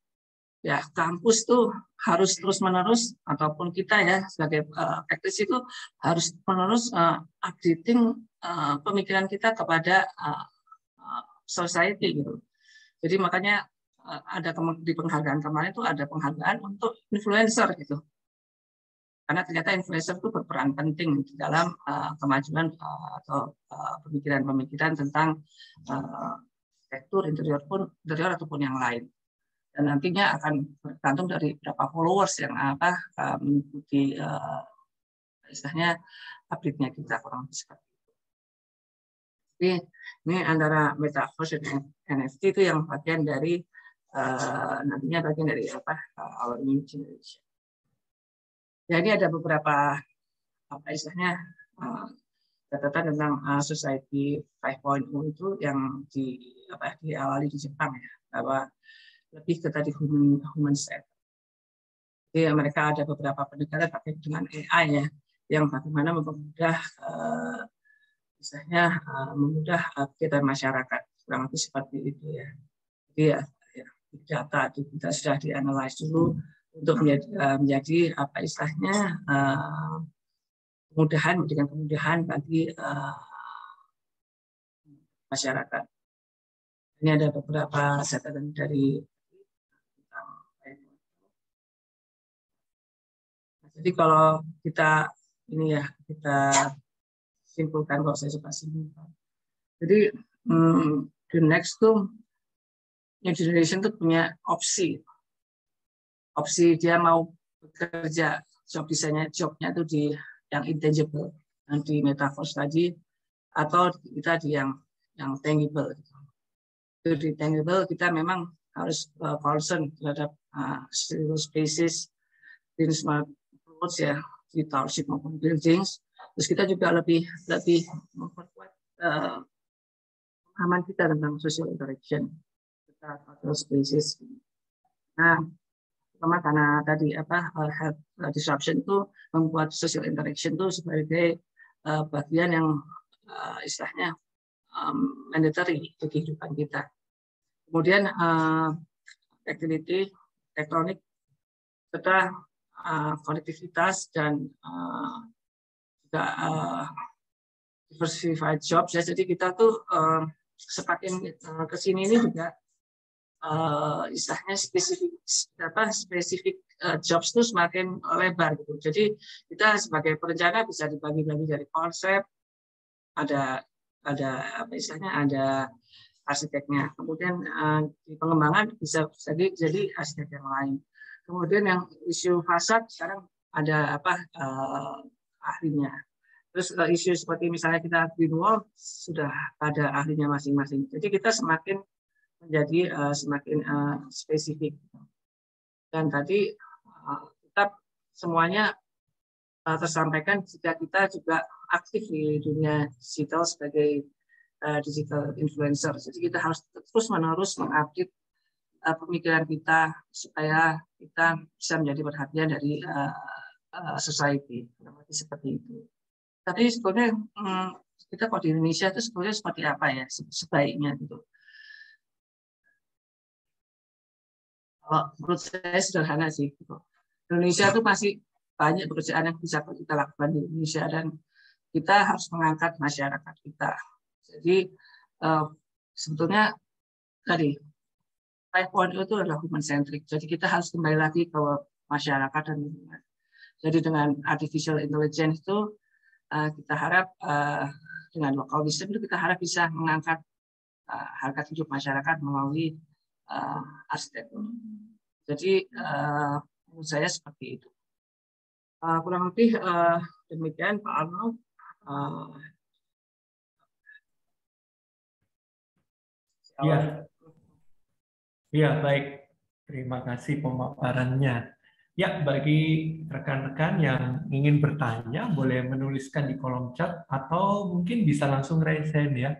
ya kampus tuh harus terus-menerus ataupun kita ya sebagai praktisi itu harus menerus updating pemikiran kita kepada society gitu. Jadi makanya ada di penghargaan kemarin itu ada penghargaan untuk influencer gitu. Karena ternyata influencer itu berperan penting di dalam kemajuan atau pemikiran-pemikiran tentang arsitektur interior ataupun yang lain. Dan nantinya akan bergantung dari berapa followers yang mengikuti istilahnya update-nya kita kurang lebih seperti itu. Jadi ini antara metaverse dan NFT itu yang bagian dari nantinya bagian dari our new generation. Jadi ada beberapa istilahnya catatan tentang society 5.0 itu yang diawali di Jepang ya, bahwa lebih ke tadi human set. Jadi mereka ada beberapa pendekatan pakai dengan AI ya, yang bagaimana mempermudah misalnya memudah kegiatan masyarakat, kurang lebih seperti itu ya. Jadi ya data itu kita sudah dianalisis dulu untuk menjadi istilahnya memberikan kemudahan bagi masyarakat. Ini ada beberapa catatan dari. Jadi kalau kita ini ya kita simpulkan, kalau saya suka simpulkan. Jadi the next tuh new generation tuh punya opsi dia mau bekerja, jobnya tuh di yang intangible, yang di metaverse tadi, atau kita di yang tangible. Itu di tangible kita memang harus concern terhadap spaces, in smart roads ya, di township maupun buildings. Terus kita juga lebih memperkuat pemahaman kita tentang social interaction, kita cultural spaces. Nah, pertama karena tadi health disruption itu membuat social interaction itu sebagai bagian yang istilahnya mandatory di kehidupan kita. Kemudian activity, tektonik, serta konektivitas dan juga diversified jobs ya. Jadi kita tuh semakin kesini ini juga istilahnya spesifik jobs itu semakin lebar gitu. Jadi kita sebagai perencana bisa dibagi-bagi dari konsep, ada apa istilahnya, ada arsiteknya. Kemudian di pengembangan bisa jadi arsitek yang lain. Kemudian yang isu fasad sekarang ada ahlinya. Terus isu seperti misalnya kita green wall sudah ada ahlinya masing-masing. Jadi kita semakin menjadi semakin spesifik. Dan tadi tetap semuanya tersampaikan jika kita juga aktif di dunia digital sebagai digital influencer. Jadi kita harus terus-menerus mengupdate pemikiran kita supaya kita bisa menjadi perhatian dari society. Seperti itu. Tapi sebetulnya kita kalau di Indonesia itu sebetulnya seperti apa ya sebaiknya gitu. Kalau menurut saya sederhana sih. Indonesia itu masih banyak pekerjaan yang bisa kita lakukan di Indonesia, dan kita harus mengangkat masyarakat kita. Jadi sebetulnya tadi 5.0 itu adalah human centric. Jadi kita harus kembali lagi ke masyarakat dan lingkungan. Jadi dengan artificial intelligence itu kita harap dengan local wisdom itu kita harap bisa mengangkat harkat hidup masyarakat melalui arsitektur. Jadi menurut saya seperti itu. Kurang lebih demikian Pak Arnold. Ya, baik. Terima kasih pemaparannya. Ya, bagi rekan-rekan yang ingin bertanya, boleh menuliskan di kolom chat atau mungkin bisa langsung raise hand ya,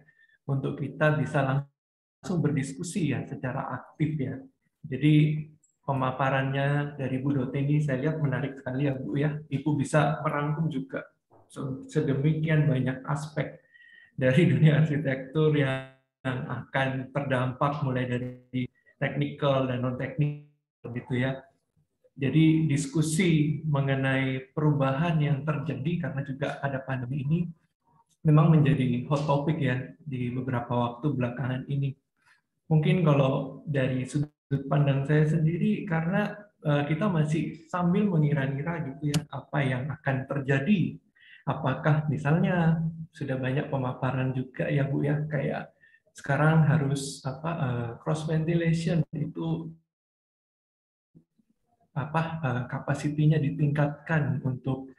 untuk kita bisa langsung berdiskusi ya secara aktif ya. Jadi pemaparannya dari Bu Dote ini saya lihat menarik sekali ya Bu ya. Ibu bisa merangkum juga sedemikian banyak aspek dari dunia arsitektur yang akan terdampak mulai dari technical dan non teknikal gitu ya. Jadi diskusi mengenai perubahan yang terjadi karena juga ada pandemi ini memang menjadi hot topic ya di beberapa waktu belakangan ini. Mungkin kalau dari sudut pandang saya sendiri, karena kita masih sambil mengira-ngira gitu ya apa yang akan terjadi. Apakah misalnya sudah banyak pemaparan juga ya Bu ya, kayak sekarang harus cross ventilation itu kapasitinya ditingkatkan untuk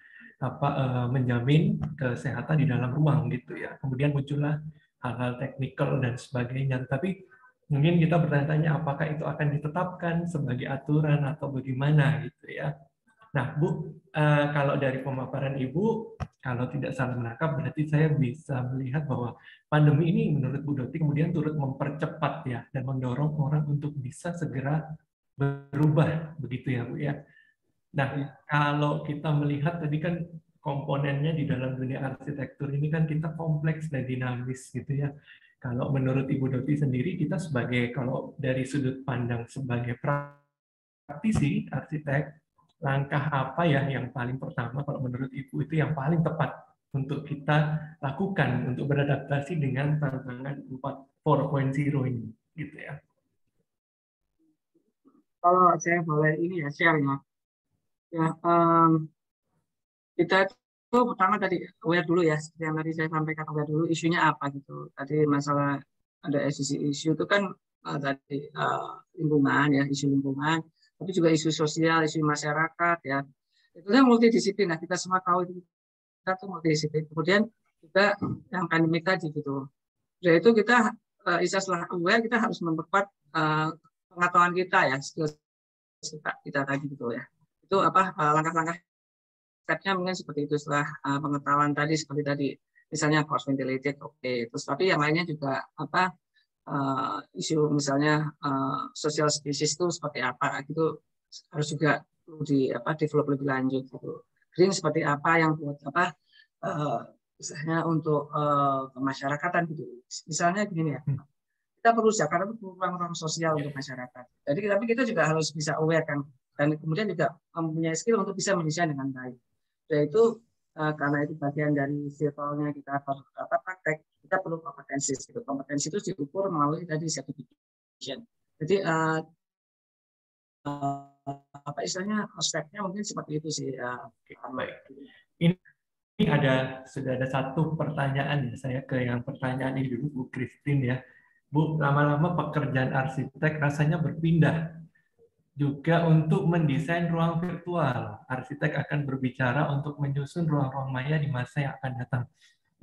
menjamin kesehatan di dalam ruang gitu ya. Kemudian muncullah hal-hal teknikal dan sebagainya. Tapi mungkin kita bertanya-tanya apakah itu akan ditetapkan sebagai aturan atau bagaimana gitu ya. Nah, Bu, kalau dari pemaparan Ibu, kalau tidak salah menangkap, berarti saya bisa melihat bahwa pandemi ini menurut Bu Doti kemudian turut mempercepat ya dan mendorong orang untuk bisa segera berubah, begitu ya Bu ya. Nah, kalau kita melihat tadi kan komponennya di dalam dunia arsitektur ini kan kita kompleks dan dinamis gitu ya. Kalau menurut Ibu Doti sendiri, kita sebagai, kalau dari sudut pandang sebagai praktisi arsitek, langkah apa ya yang paling pertama kalau menurut Ibu itu yang paling tepat untuk kita lakukan untuk beradaptasi dengan tantangan 4.0 ini, gitu ya. Kalau saya boleh ini ya share ya, kita itu pertama tadi aware dulu ya, seperti yang tadi saya sampaikan, aware dulu isunya apa gitu. Tadi masalah ada isu itu kan tadi lingkungan ya, isu lingkungan, tapi juga isu sosial, isu masyarakat ya. Itu kan multidisiplin. Nah, kita semua tahu itu kita tuh multidisiplin. Kemudian juga yang pandemik tadi gitu. Jadi itu kita setelah aware kita harus memperkuat pengetahuan kita ya, skill kita tadi gitu ya. Itu apa langkah-langkah stepnya mungkin seperti itu setelah pengetahuan tadi seperti tadi misalnya cross ventilated terus tapi yang lainnya juga apa isu misalnya social species itu seperti apa gitu harus juga perlu di develop lebih lanjut gitu. Green seperti apa yang buat apa misalnya untuk kemasyarakatan gitu. Misalnya gini ya. Kita perlu Jakarta itu ruang-ruang sosial untuk masyarakat. Jadi tapi kita juga harus bisa aware kan dan kemudian juga mempunyai skill untuk bisa mendesain dengan baik. Yaitu karena itu bagian dari virtualnya kita praktek, kita perlu kompetensi. Gitu. Kompetensi itu diukur melalui tadi certification. Jadi apa istilahnya aspeknya mungkin seperti itu sih. Baik. Ini sudah ada satu pertanyaan ya, saya ke yang pertanyaan ini dulu Bu Christine ya. Bu, lama-lama pekerjaan arsitek rasanya berpindah juga untuk mendesain ruang virtual. Arsitek akan berbicara untuk menyusun ruang-ruang maya di masa yang akan datang.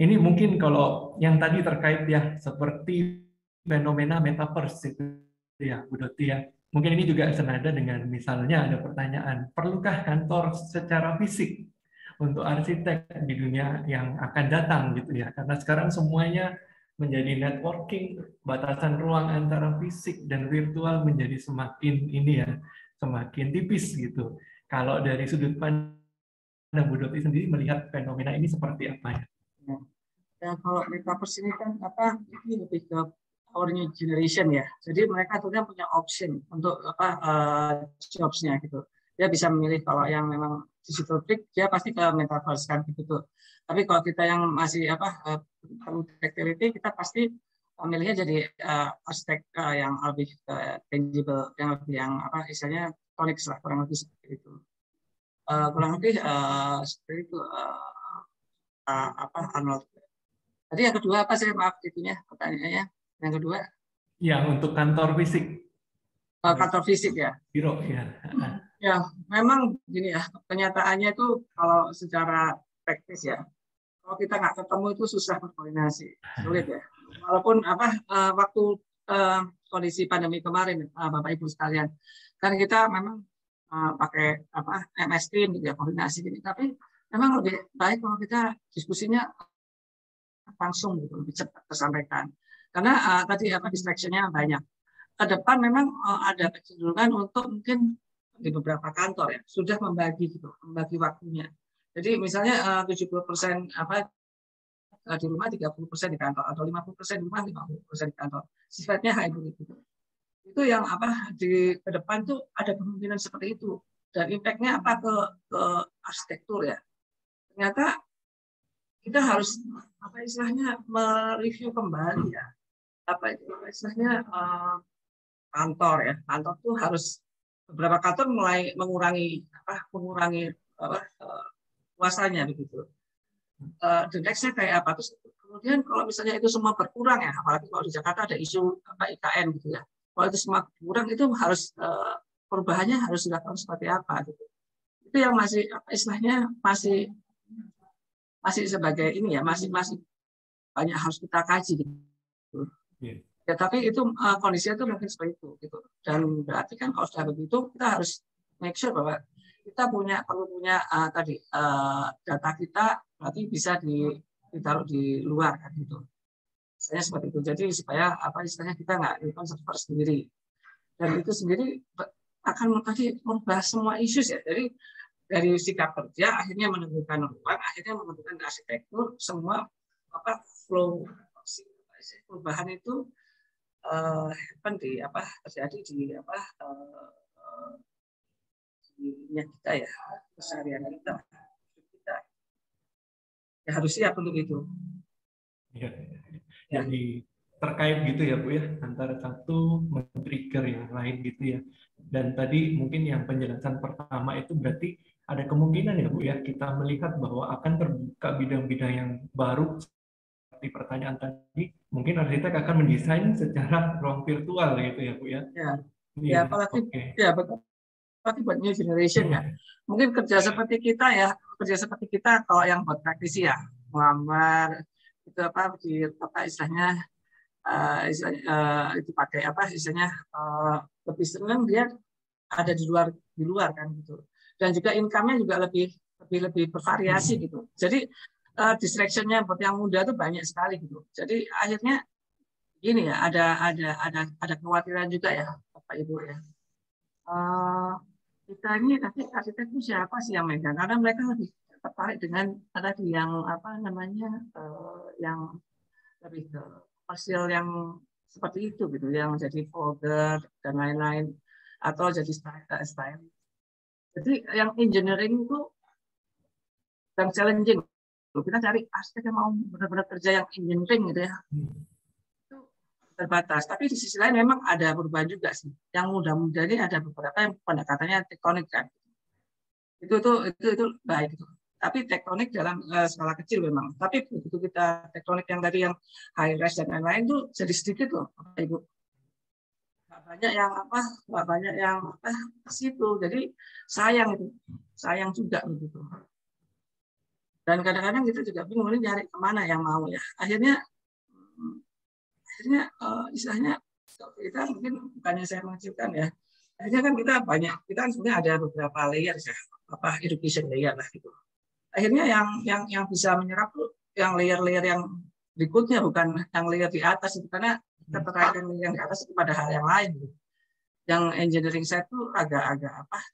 Ini mungkin kalau yang tadi terkait ya, seperti fenomena metaverse itu ya, Bu Doti ya. Mungkin ini juga senada dengan misalnya ada pertanyaan, perlukah kantor secara fisik untuk arsitek di dunia yang akan datang gitu ya? Karena sekarang semuanya menjadi networking, batasan ruang antara fisik dan virtual menjadi semakin ini ya, semakin tipis gitu. Kalau dari sudut pandang Bu Doti sendiri melihat fenomena ini seperti apa ya? Ya kalau metaverse ini kan apa ini lebih ke our new generation ya. Jadi mereka tentunya punya option untuk jobs-nya gitu. Dia bisa memilih kalau yang memang digital freak dia pasti ke metaverse kan gitu. Tapi kalau kita yang masih perlu dexterity kita pasti memilihnya jadi arsitek yang lebih tangible, yang istilahnya tonic lah kurang lebih seperti itu. Kurang lebih seperti itu Arnold. Tadi yang kedua apa sih maaf itunya pertanyaannya? Yang kedua? Ya untuk kantor fisik. Kantor fisik ya. Biro ya. Ya memang gini ya kenyataannya itu kalau secara praktis ya kalau kita nggak ketemu itu susah berkoordinasi sulit ya. Walaupun waktu kondisi pandemi kemarin Bapak Ibu sekalian kan kita memang pakai MS Team gitu ya koordinasi gitu. Tapi memang lebih baik kalau kita diskusinya langsung gitu, lebih cepat tersampaikan. Karena tadi distraction-nya banyak. Ke depan memang ada kecenderungan untuk mungkin di beberapa kantor ya sudah membagi waktunya. Jadi misalnya 70% di rumah, 30% di kantor atau 50% di rumah, 50% di kantor. Sifatnya hybrid gitu. Itu yang di ke depan tuh ada kemungkinan seperti itu. Dan impact-nya ke arsitektur ya. Ternyata kita harus istilahnya mereview kembali ya istilahnya kantor ya tuh harus beberapa kantor mulai mengurangi kuasanya begitu. The next-nya kayak apa terus kemudian kalau misalnya itu semua berkurang ya apalagi kalau di Jakarta ada isu IKN gitu ya kalau itu semua berkurang itu harus perubahannya harus dilakukan seperti apa gitu. Itu yang masih istilahnya masih sebagai ini ya masih banyak harus kita kaji gitu. Ya tapi itu kondisinya itu mungkin seperti itu gitu. Dan berarti kan kalau sudah begitu kita harus make sure bahwa kita perlu punya data kita berarti bisa ditaruh di luar kan gitu. Misalnya seperti itu. Jadi supaya istilahnya kita nggak dilakukan server sendiri. Dan itu sendiri akan merubah semua isu ya. Jadi dari sikap kerja akhirnya menentukan ruang, akhirnya menentukan arsitektur, semua flow perubahan itu terjadi di kita ya, keseharian kita. Ya harus siap untuk itu. Ya. Jadi terkait gitu ya Bu ya, antara satu men-trigger yang lain gitu ya. Dan tadi mungkin yang penjelasan pertama itu berarti ada kemungkinan ya Bu ya, kita melihat bahwa akan terbuka bidang-bidang yang baru seperti pertanyaan tadi, mungkin arsitek akan mendesain secara ruang virtual gitu ya Bu ya. Ya apalagi ya betul. Tapi buat new generation ya, mungkin kerja seperti kita ya, kalau yang buat praktisi ya, melamar itu istilahnya itu pakai istilahnya lebih senang dia ada di luar kan gitu, dan juga income-nya juga lebih bervariasi gitu. Jadi distraction-nya buat yang muda tuh banyak sekali gitu. Jadi akhirnya gini ya, ada kekhawatiran juga ya Bapak Ibu ya. Kita ini nanti arsitek itu siapa sih yang megang? Karena mereka lebih tertarik dengan tadi yang yang lebih ke hasil yang seperti itu gitu, yang jadi folder dan lain-lain, atau jadi style. Jadi yang engineering itu yang challenging. Kita cari arsitek yang mau benar-benar kerja yang engineering gitu ya. Terbatas, tapi di sisi lain memang ada perubahan juga sih. Yang muda-muda ini ada beberapa yang pendekatannya tektonik kan. Itu baik itu. Tapi tektonik dalam skala kecil memang. Tapi begitu kita tektonik yang tadi yang high rise dan lain-lain itu jadi sedikit loh, Ibu. Nggak banyak yang ke situ. Jadi sayang juga begitu. Dan kadang-kadang kita juga bingung ini nyari kemana yang mau ya. Akhirnya istilahnya kita mungkin bukannya saya mengecilkan ya, akhirnya kan kita kan sebenarnya ada beberapa layer ya, education layer lah gitu. Akhirnya yang bisa menyerap tuh yang layer-layer yang berikutnya, bukan yang layer di atas itu, karena keterkaitan yang di atas itu pada hal yang lain gitu. Yang engineering side tuh agak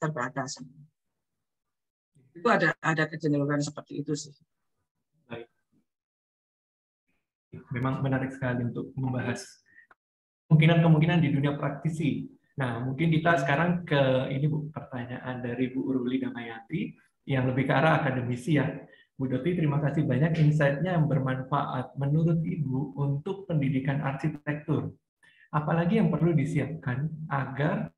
terbatas. Itu ada kecenderungan seperti itu sih. Memang menarik sekali untuk membahas kemungkinan-kemungkinan di dunia praktisi. Nah, mungkin kita sekarang ke ini Bu, pertanyaan dari Bu Uruli Damayanti yang lebih ke arah akademisi ya. Bu Doti, terima kasih banyak insight-nya yang bermanfaat menurut Ibu untuk pendidikan arsitektur. Apalagi yang perlu disiapkan agar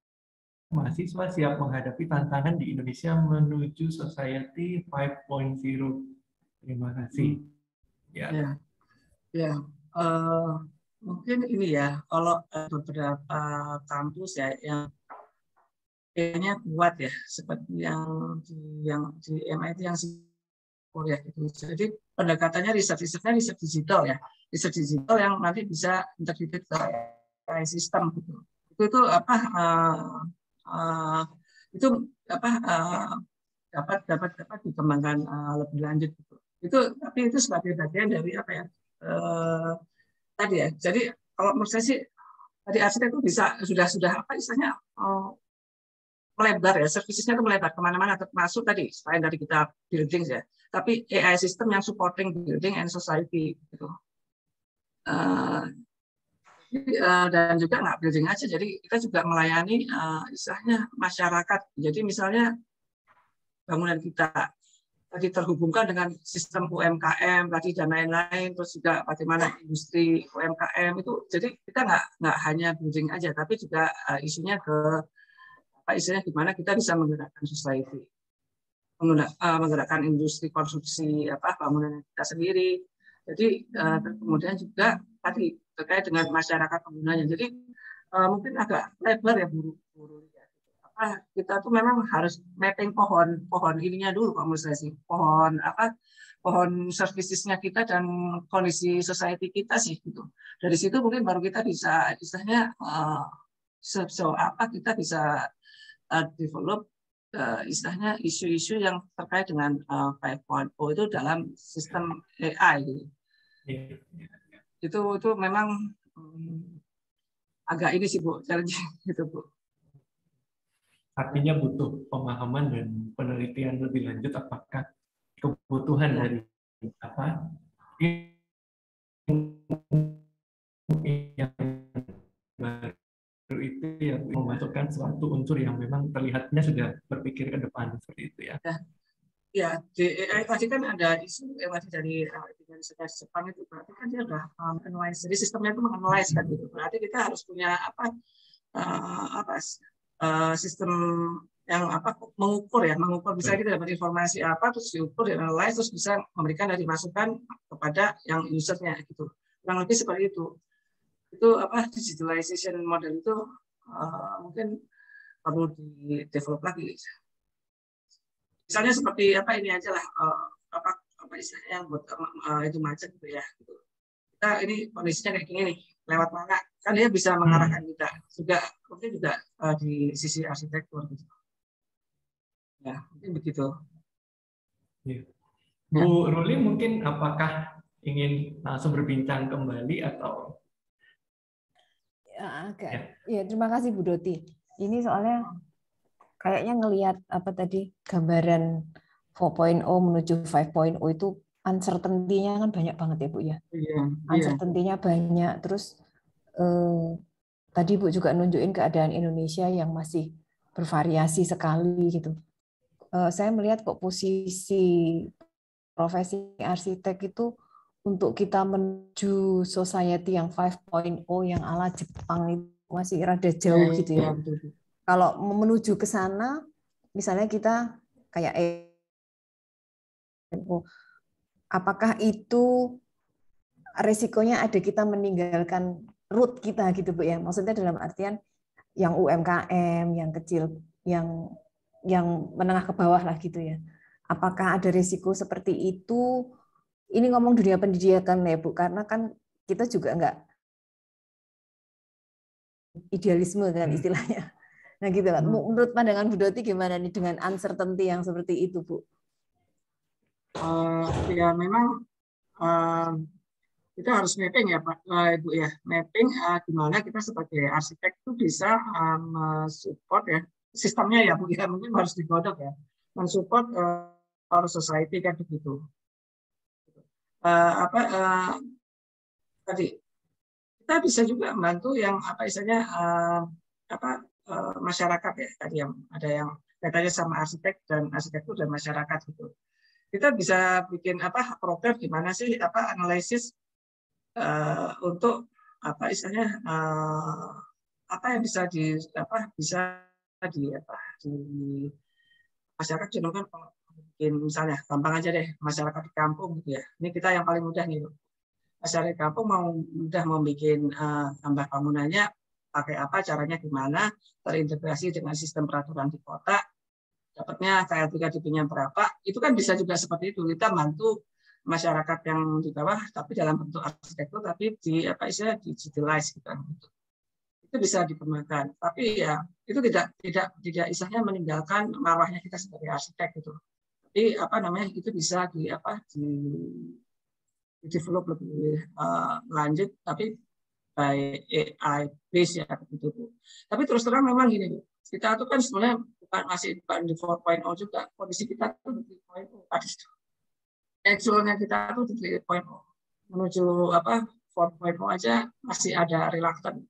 mahasiswa siap menghadapi tantangan di Indonesia menuju Society 5.0. Terima kasih. Ya. Mungkin ini ya, kalau beberapa kampus ya yang kayaknya kuat ya, seperti yang di MIT yang Singapura ya gitu. Jadi pendekatannya riset digital ya, riset digital yang nanti bisa integrated ke sistem gitu. Itu dapat dikembangkan lebih lanjut gitu. Tapi itu sebagai bagian dari tadi ya. Jadi kalau menurut saya sih tadi arsitek itu bisa sudah istilahnya melebar ya, servicesnya itu melebar kemana-mana, termasuk tadi selain dari kita building ya, tapi AI system yang supporting building and society gitu. Dan juga nggak building aja, jadi kita juga melayani istilahnya masyarakat. Jadi misalnya bangunan kita tadi terhubungkan dengan sistem UMKM tadi dan lain-lain, terus juga bagaimana industri UMKM itu. Jadi kita nggak hanya building aja, tapi juga isunya ke istilahnya gimana kita bisa menggerakkan society, menggerakkan industri konstruksi bangunan kita sendiri. Jadi kemudian juga tadi terkait dengan masyarakat penggunanya. Jadi mungkin agak lebar ya Bu. Kita tuh memang harus mapping pohon ininya dulu kalau menurut saya sih, pohon servicesnya kita dan kondisi society kita sih gitu. Dari situ mungkin baru kita bisa istilahnya kita bisa develop istilahnya isu-isu yang terkait dengan 5.0 itu dalam sistem AI gitu. Itu memang agak ini sih Bu, challenging gitu Bu. Artinya butuh pemahaman dan penelitian lebih lanjut apakah kebutuhan dari yang baru itu ya, memasukkan suatu unsur yang memang terlihatnya sudah berpikir ke depan seperti itu ya. Ya, di AI tadi kan ada isu yang tadi dari Jepang itu, berarti kan dia udah analyze, jadi sistemnya itu menganalize kan gitu. Berarti kita harus punya sistem yang mengukur bisa kita dapat informasi terus diukur, dianalize, terus bisa memberikan dari masukan kepada yang usernya gitu. Kurang lebih seperti itu. Itu digitalization model itu mungkin perlu di-develop lagi. Misalnya seperti ini aja lah, istilahnya yang buat itu macet gitu ya. Kita ini kondisinya kayak gini nih, lewat mana? Kan dia bisa mengarahkan kita. Mungkin juga di sisi arsitektur gitu. Ya, mungkin begitu. Ya. Bu Ruli, mungkin apakah ingin langsung berbincang kembali atau? Ya, terima kasih Bu Doti. Ini soalnya kayaknya ngelihat gambaran 4.0 menuju 5.0 itu uncertainty-nya kan banyak banget ya Bu ya. Uncertainty-nya banyak. Terus tadi Bu juga nunjukin keadaan Indonesia yang masih bervariasi sekali gitu. Saya melihat kok posisi profesi arsitek itu untuk kita menuju society yang 5.0 yang ala Jepang itu masih rada jauh gitu ya. Kalau menuju ke sana, misalnya kita kayak apakah itu resikonya ada kita meninggalkan root kita gitu Bu ya? Maksudnya dalam artian yang UMKM, yang kecil, yang menengah ke bawah lah gitu ya. Apakah ada risiko seperti itu? Ini ngomong dunia pendidikan ya Bu, karena kan kita juga enggak idealisme kan istilahnya. Nah gitu lah. Menurut pandangan Bu Doti gimana nih dengan uncertainty yang seperti itu Bu? Ya memang kita harus mapping ya Pak, Ibu ya. Mapping gimana kita sebagai arsitek itu bisa support ya sistemnya ya Bu ya, mungkin harus digodok ya, mensupport our society kan begitu. Tadi kita bisa juga membantu yang masyarakat ya, tadi yang ada yang kaitannya sama arsitektur dan masyarakat gitu. Kita bisa bikin program gimana sih analisis untuk apa yang bisa di masyarakat cenderung kan bikin, misalnya gampang aja deh, masyarakat di kampung gitu ya. Ini kita yang paling mudah nih. Masyarakat di kampung mudah membuat tambah bangunannya pakai apa, caranya gimana, terintegrasi dengan sistem peraturan di kota, dapatnya KL3 DP-nya berapa, itu kan bisa juga seperti itu. Kita bantu masyarakat yang di bawah tapi dalam bentuk arsitektur, tapi digitalize gitu. Itu bisa dikembangkan, tapi ya itu tidak istilahnya meninggalkan marwahnya kita sebagai arsitek gitu. Tapi itu bisa di develop lebih lanjut, tapi by AI base ya gitu. Tapi terus terang memang gini, kita tuh kan sebenarnya masih di 4.0 juga, kondisi kita tuh di 3.0 tadi itu. Actualnya kita tuh di 3.0 menuju 4.0 aja masih ada reluctant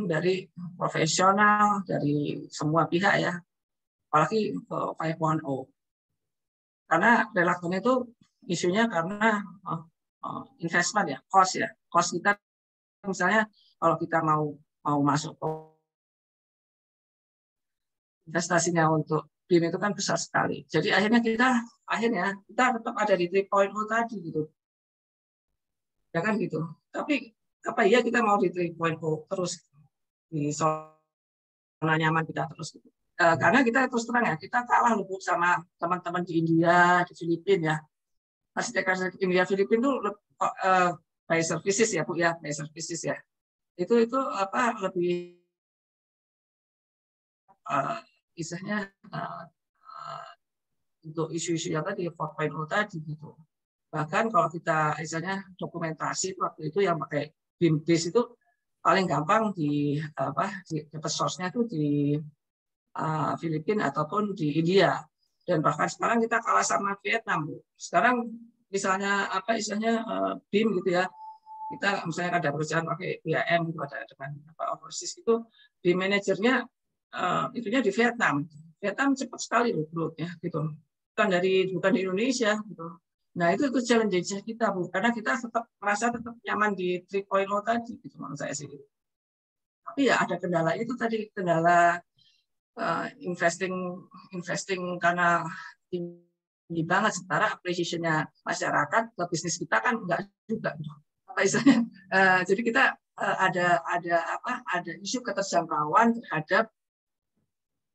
dari profesional, dari semua pihak ya, apalagi ke 5.0. Karena reluctant itu isunya karena investment ya, cost kita, misalnya kalau kita mau masuk ke investasinya untuk BIM itu kan besar sekali. Jadi akhirnya kita tetap ada di 3.0 tadi gitu. Ya kan gitu. Tapi kita mau di 3.0 terus di zona nyaman kita terus gitu. Karena kita terus terang ya, kita kalah luput sama teman-teman di India, di Filipina ya. Arsitek India Filipina itu by services ya Bu ya, by services ya. Itu lebih istilahnya untuk isu-isu yang tadi 4.0 tadi gitu. Bahkan kalau kita istilahnya dokumentasi waktu itu yang pakai BIM base itu paling gampang dapat source-nya itu di Filipina ataupun di India. Dan bahkan sekarang kita kalah sama Vietnam, Bu. Sekarang misalnya BIM gitu ya, kita misalnya ada pekerjaan pakai BAM itu ada dengan overseas itu di manajernya itunya di Vietnam. Vietnam cepat sekali loh growth ya gitu. Bukan di Indonesia gitu. Nah, itu challenge-nya kita, Bu. Karena kita merasa tetap nyaman di 3.0 tadi gitu menurut saya sih. Tapi ya ada kendala itu tadi, kendala investing karena tinggi banget, sementara appreciation-nya masyarakat ke bisnis kita kan enggak juga. Apa istilahnya? Jadi kita ada isu keterjangkauan terhadap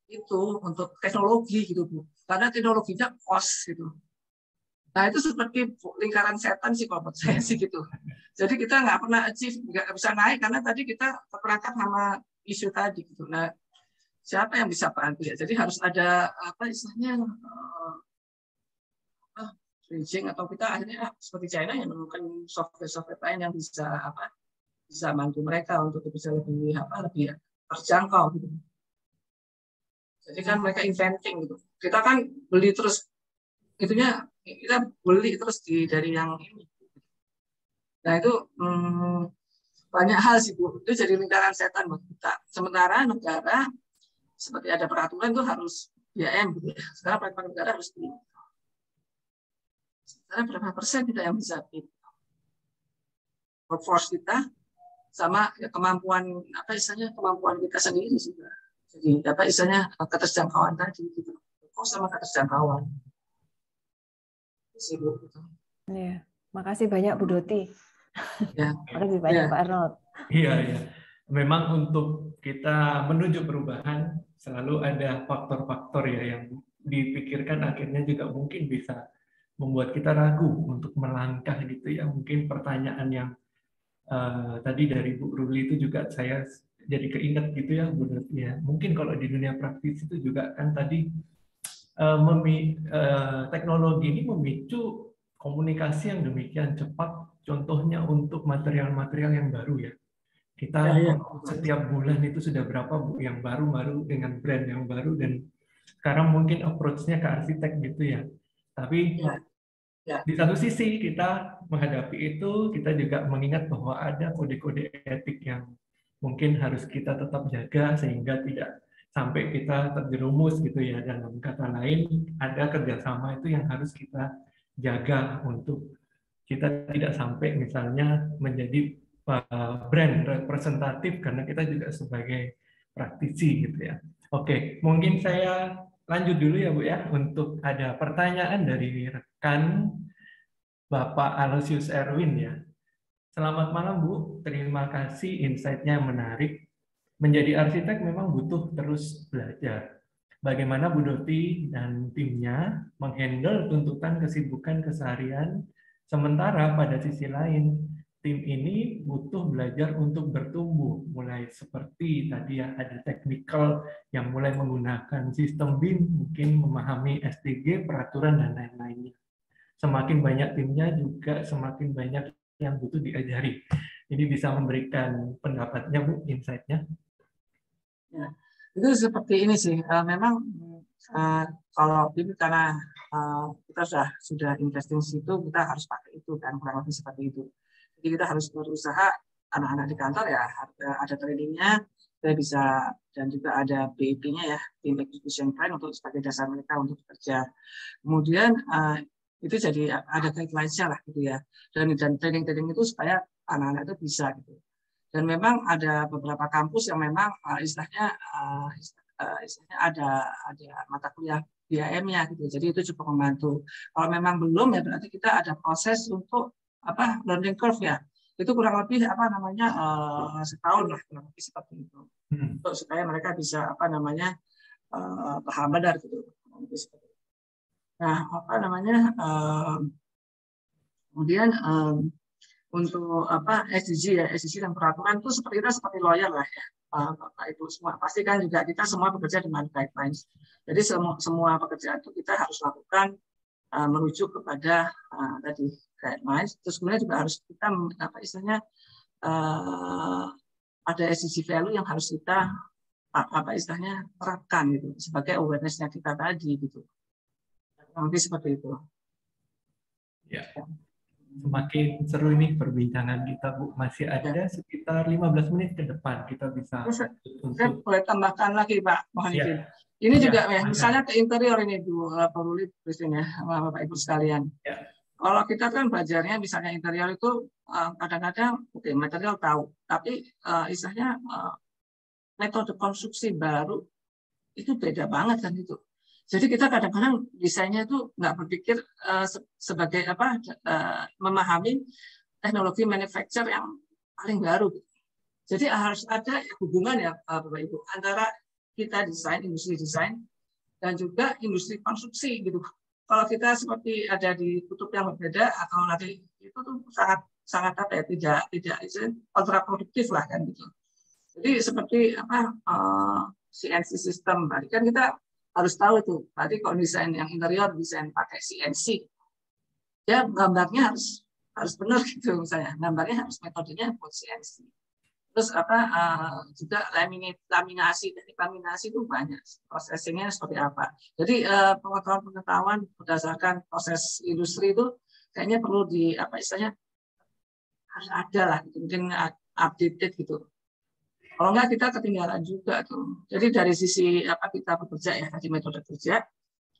itu untuk teknologi gitu, Bu. Karena teknologinya cost gitu. Nah, itu seperti lingkaran setan sih kalau menurut saya sih gitu. Jadi kita nggak pernah achieve, nggak bisa naik karena tadi kita terperangkap sama isu tadi gitu. Nah, siapa yang bisa bantu ya? Jadi harus ada apa istilahnya bridging, atau kita akhirnya seperti China yang menemukan software lain yang bisa bantu mereka untuk bisa lebih terjangkau gitu. Jadi kan mereka inventing gitu. Kita kan beli terus itunya, kita beli terus dari yang ini. Nah itu banyak hal sih, Bu. Itu jadi lingkaran setan buat kita. Sementara negara seperti ada peraturan itu harus BAM gitu ya. Sekarang peraturan negara harus di. Sekarang berapa persen kita yang bisa di workforce kita sama ya, kemampuan kemampuan kita sendiri juga. Jadi keterjangkauan tadi gitu. Sama keterjangkauan. Ya, makasih banyak Bu Doti. Ya. Makasih banyak Pak Arnold. Iya, iya. Memang untuk kita menuju perubahan selalu ada faktor-faktor ya yang dipikirkan akhirnya juga mungkin bisa membuat kita ragu untuk melangkah gitu ya. Mungkin pertanyaan yang tadi dari Bu Ruli itu juga saya jadi keinget gitu ya Bu Doti ya. Mungkin kalau di dunia praktis itu juga kan tadi teknologi ini memicu komunikasi yang demikian cepat, contohnya untuk material-material yang baru ya. Kita setiap bulan itu sudah berapa Bu yang baru dengan brand yang baru, dan sekarang mungkin approach-nya ke arsitek gitu ya. Tapi di satu sisi kita menghadapi itu, kita juga mengingat bahwa ada kode-kode etik yang mungkin harus kita tetap jaga sehingga tidak sampai kita terjerumus gitu ya. Dalam kata lain, ada kerjasama itu yang harus kita jaga untuk kita tidak sampai misalnya menjadi brand representatif, karena kita juga sebagai praktisi gitu ya. Oke, mungkin saya lanjut dulu ya Bu ya, untuk ada pertanyaan dari rekan Bapak Aloysius Erwin ya. Selamat malam Bu, terima kasih insight-nya menarik. Menjadi arsitek memang butuh terus belajar. Bagaimana Bu Doti dan timnya menghandle tuntutan kesibukan keseharian, sementara pada sisi lain, tim ini butuh belajar untuk bertumbuh, mulai seperti tadi ya, ada technical yang mulai menggunakan sistem BIM, mungkin memahami SDG, peraturan, dan lain-lainnya. Semakin banyak timnya juga semakin banyak yang butuh diajari. Ini bisa memberikan pendapatnya Bu, insight-nya. Ya, itu seperti ini sih. Memang kalau ini karena kita sudah investing situ, kita harus pakai itu kan, kurang lebih seperti itu. Jadi kita harus berusaha, anak-anak di kantor ya ada trainingnya, kita bisa, dan juga ada BEP-nya ya, Team Execution Plan, untuk sebagai dasar mereka untuk bekerja. Kemudian itu jadi ada guidelines-nya lah gitu ya, dan training-training itu supaya anak-anak itu bisa gitu. Dan memang ada beberapa kampus yang memang istilahnya ada mata kuliah BAM-nya gitu. Jadi itu cukup membantu. Kalau memang belum ya berarti kita ada proses untuk learning curve ya. Itu kurang lebih setahun lah, kurang lebih seperti itu. Untuk supaya mereka bisa paham benar gitu. Nah, kemudian untuk SDG ya, SDG dan peraturan itu seperti lawyer lah ya, Bapak Ibu semua. Pasti kan juga kita semua bekerja dengan guidelines. Jadi semua pekerjaan itu kita harus lakukan merujuk kepada tadi guidelines. Terus kemudian juga harus kita ada SDG value yang harus kita terapkan gitu sebagai awareness-nya kita tadi gitu. Lebih seperti itu. Ya. Semakin seru ini perbincangan kita, Bu. Masih ada sekitar 15 menit ke depan kita bisa Saya boleh tambahkan lagi, Pak. Mohon izin. Ya. Ini Ya, juga ya, silakan. misalnya ke interior ini, Bu Ruli, ya, Bapak Ibu sekalian. Ya. Kalau kita kan belajarnya misalnya interior itu kadang-kadang oke, material tahu, tapi istilahnya metode konstruksi baru itu beda banget kan itu. Jadi kita kadang-kadang desainnya itu nggak berpikir sebagai apa memahami teknologi manufacture yang paling baru. Jadi harus ada hubungan ya Bapak Ibu antara kita desain, industri desain dan juga industri konstruksi gitu. Kalau kita seperti ada di kutub yang berbeda atau nanti itu tuh sangat apa ya tidak kontraproduktif lah kan gitu. Jadi seperti apa CNC system, tadi kan kita harus tahu itu. Tadi kalau desain yang interior desain pakai CNC, ya gambarnya harus benar gitu misalnya. Gambarnya harus metodenya buat CNC. Terus apa juga laminasi, teknik laminasi itu banyak. Prosesingnya seperti apa. Jadi pengetahuan berdasarkan proses industri itu kayaknya perlu di apa istilahnya harus ada lah, gitu. Mungkin updated gitu. Kalau enggak kita ketinggalan juga tuh. Jadi dari sisi apa kita bekerja ya, tadi metode kerja,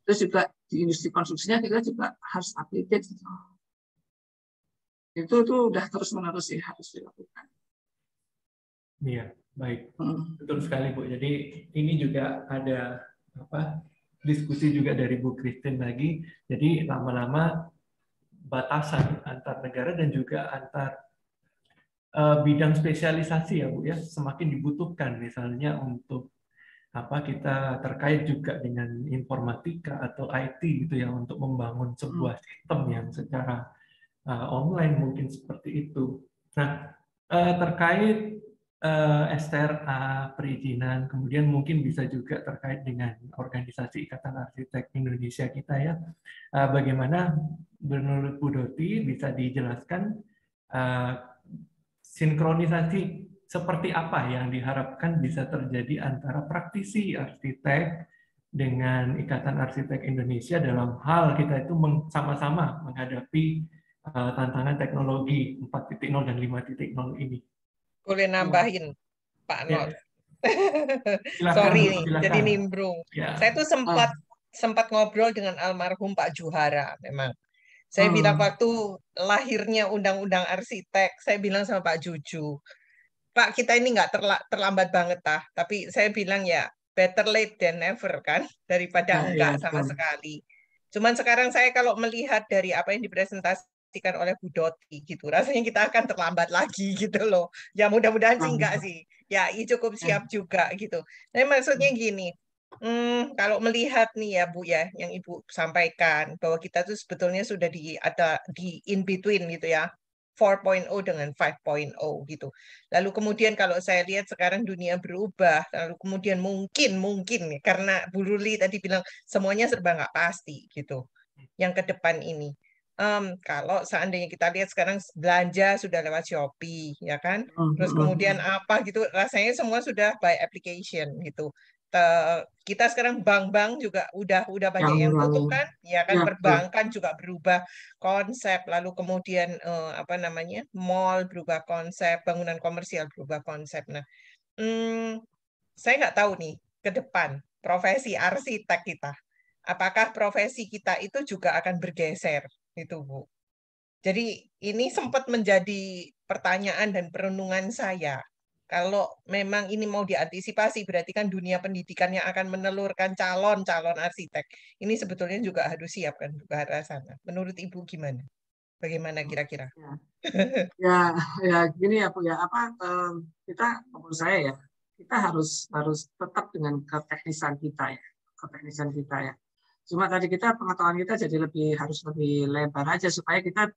terus juga di industri konstruksinya kita juga harus updated gitu. Itu tuh udah terus-menerus sih harus dilakukan. Iya, baik. Betul sekali, Bu. Jadi ini juga ada apa? Diskusi juga dari Bu Christine lagi. Jadi lama-lama batasan antar negara dan juga antar bidang spesialisasi ya Bu ya semakin dibutuhkan misalnya untuk apa kita terkait juga dengan informatika atau IT gitu ya untuk membangun sebuah sistem yang secara online mungkin seperti itu. Nah terkait STRA perizinan kemudian mungkin bisa juga terkait dengan organisasi Ikatan Arsitek Indonesia kita ya bagaimana menurut Bu Doti bisa dijelaskan sinkronisasi seperti apa yang diharapkan bisa terjadi antara praktisi arsitek dengan Ikatan Arsitek Indonesia dalam hal kita itu sama-sama menghadapi tantangan teknologi 4.0 dan 5.0 ini. Boleh nambahin, Pak Not. Silakan, Sorry nih, silakan. jadi nimbrung. Ya. Saya tuh sempat ngobrol dengan almarhum Pak Juhara memang. Saya bilang waktu lahirnya Undang-Undang Arsitek, saya bilang sama Pak Juju, Pak kita ini nggak terlambat banget tapi saya bilang ya better late than never kan, daripada enggak sama sekali. Cuman sekarang saya kalau melihat dari apa yang dipresentasikan oleh Bu Doti gitu, rasanya kita akan terlambat lagi gitu loh. Ya mudah-mudahan sih enggak sih. Ya cukup siap juga gitu. Nah maksudnya gini, kalau melihat nih ya Bu ya, yang Ibu sampaikan bahwa kita tuh sebetulnya sudah ada di in between gitu ya, 4.0 dengan 5.0 gitu. Lalu kemudian kalau saya lihat sekarang dunia berubah, lalu kemudian mungkin ya, karena Bu Ruli tadi bilang semuanya serba nggak pasti gitu. Yang ke depan ini. Kalau seandainya kita lihat sekarang belanja sudah lewat Shopee, ya kan? Terus kemudian apa gitu, rasanya semua sudah by application gitu. Kita sekarang bank-bank juga udah banyak yang tutup kan, ya kan? Perbankan juga berubah konsep, lalu kemudian apa namanya, mall berubah konsep, bangunan komersial berubah konsep. Nah, saya nggak tahu nih ke depan profesi arsitek kita, apakah profesi kita itu juga akan bergeser, itu Bu. Jadi ini sempat menjadi pertanyaan dan perenungan saya. Kalau memang ini mau diantisipasi, berarti kan dunia pendidikan yang akan menelurkan calon-calon arsitek. Ini sebetulnya juga harus siap kan ke arah sana. Menurut Ibu gimana? Bagaimana kira-kira? Ya gini ya Bu ya, kita menurut saya ya, kita harus tetap dengan keteknisan kita ya. Cuma tadi pengetahuan kita jadi harus lebih lebar aja supaya kita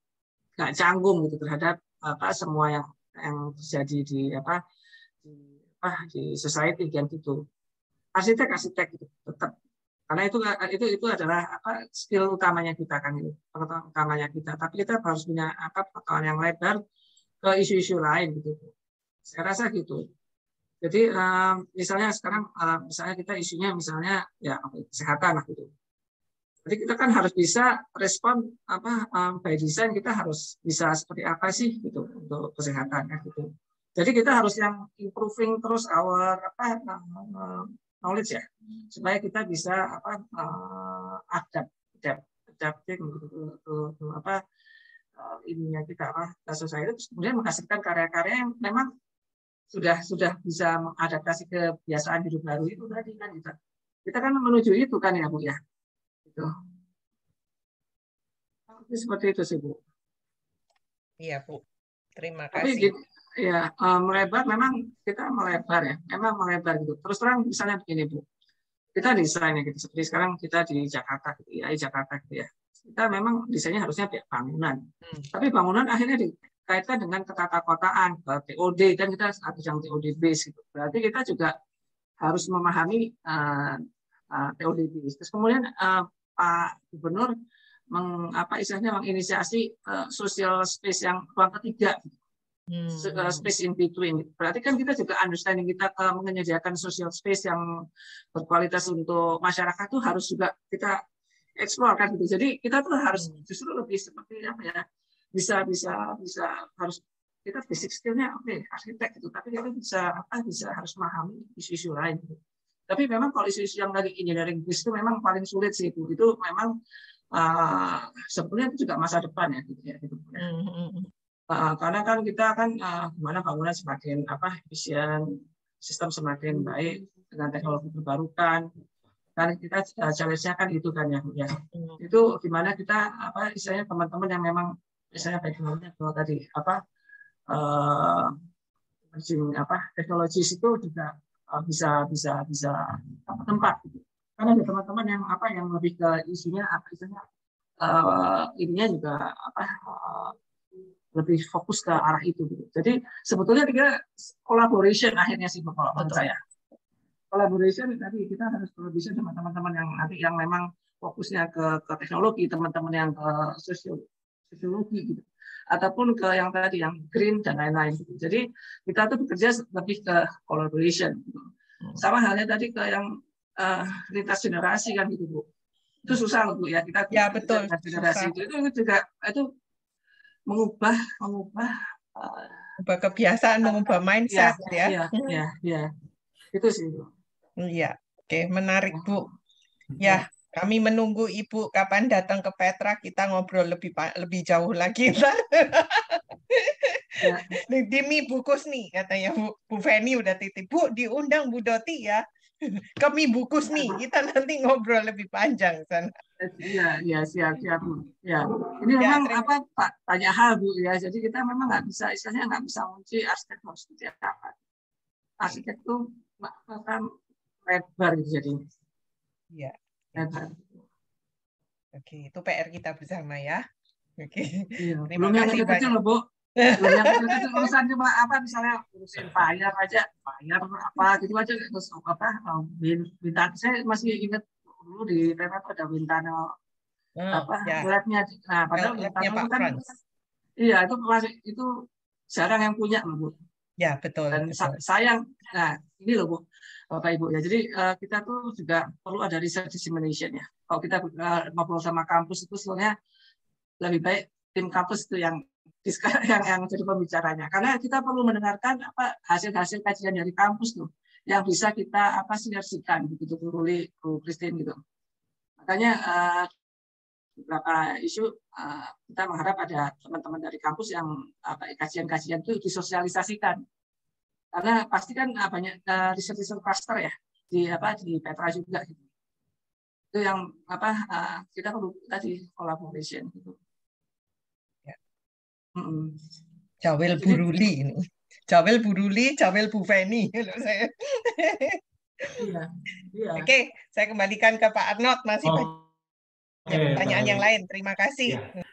nggak canggung gitu terhadap semua yang terjadi di society kan gitu. Arsitek gitu tetap, karena itu adalah skill utamanya kita kan, itu pengetahuan utamanya kita. Tapi kita harus punya pengetahuan yang lebar ke isu-isu lain gitu. Saya rasa gitu. Jadi misalnya sekarang misalnya kita isunya misalnya ya kesehatan lah gitu. Jadi kita kan harus bisa respon by design, kita harus bisa seperti apa sih gitu untuk kesehatan gitu. Jadi kita harus yang improving terus our knowledge ya, supaya kita bisa adapting gitu ininya kita society, terus kemudian menghasilkan karya-karya yang memang sudah bisa mengadaptasi kebiasaan hidup baru itu tadi kan kita kan menuju itu kan ya Bu ya. Gitu. Seperti itu sih Bu. Iya Bu, terima Tapi kasih. Ya melebar, memang kita melebar ya, memang melebar gitu. Terus terang misalnya begini Bu, kita desain ya gitu. Seperti sekarang kita di Jakarta gitu ya, Jakarta gitu ya. Kita memang desainnya harusnya bangunan, tapi bangunan akhirnya dikaitkan dengan ketatakotaan, TOD kan, kita harus yang TOD base gitu. Berarti kita juga harus memahami TOD base. Terus kemudian Pak Gubernur istilahnya menginisiasi social space yang ruang ketiga. Gitu. Space in between. Berarti kan kita juga understanding kita menyediakan social space yang berkualitas untuk masyarakat tuh harus juga kita explore kan gitu. Jadi kita tuh harus justru lebih seperti apa ya? Bisa harus kita basic skillnya arsitek gitu. Tapi kita bisa harus memahami isu-isu lain. Gitu. Tapi memang kalau isu-isu yang dari engineering itu memang paling sulit sih Bu. Itu memang sebetulnya itu juga masa depan ya gitu ya. Gitu, ya. Karena kan kita kan gimana bangunan semakin efisien, sistem semakin baik dengan teknologi terbarukan. Kan kita challenge-nya kan itu kan ya. Itu gimana kita istilahnya teman-teman yang memang misalnya background-nya kalau tadi teknologi itu juga bisa tempat gitu. Karena ada teman-teman yang yang lebih ke isunya istilahnya ininya juga lebih fokus ke arah itu. Gitu. Jadi sebetulnya kita collaboration akhirnya sih kalau menurut saya. Collaboration tadi kita harus collaboration sama teman-teman yang nanti yang memang fokusnya ke teknologi, teman-teman yang ke sosiologi gitu. Ataupun ke yang tadi yang green dan lain-lain. Gitu. Jadi kita tuh bekerja lebih ke collaboration. Gitu. Sama halnya tadi ke yang lintas generasi kan gitu Bu. Itu susah Bu ya kita betul generasi itu juga itu mengubah kebiasaan, mengubah mindset ya. Itu sih Bu. Iya, oke, menarik Bu. Ya, kami menunggu Ibu kapan datang ke Petra, kita ngobrol lebih jauh lagi. Dimi Bukus nih katanya Bu Feni udah titip. Bu diundang Bu Doti ya. Kami Bukus nih, kita nanti ngobrol lebih panjang sana. Iya, siap Bu. Ya, ini memang Pak banyak hal Bu ya. Jadi kita memang istilahnya nggak bisa mengunci arsitek harus seperti apa. Arsitek itu akan lebar gitu jadi. Iya. Lebar. Oke, itu PR kita bersama ya. Oke. Iya. Belum yang kecil-kecil loh Bu. Belum yang kecil-kecil urusan cuma misalnya urusin bayar gitu aja terus bintang. Saya masih ingat dulu di Petra ada Bintano labnya. Nah, padahal Bintano kan iya itu jarang yang punya loh Bu. Ya, betul. Dan sayang. Nah, ini loh Bu, Bapak Ibu ya. Jadi kita tuh juga perlu ada research dissemination ya. Kalau kita ngobrol sama kampus itu sebenarnya lebih baik tim kampus itu yang jadi pembicaranya. Karena kita perlu mendengarkan hasil-hasil kajian dari kampus tuh yang bisa kita sinergikan begitu Bu Christine gitu. Makanya beberapa isu kita mengharap ada teman-teman dari kampus yang kajian-kajian itu disosialisasikan. Karena pasti kan banyak research cluster ya di Petra juga gitu. Itu yang kita perlu tadi collaboration gitu. Ya. Jawel Buruli ini. Jawel Buruli, Jawel Bu Feni. Iya. Oke, saya kembalikan ke Pak Arnold masih pertanyaan yang lain. Terima kasih. Ya.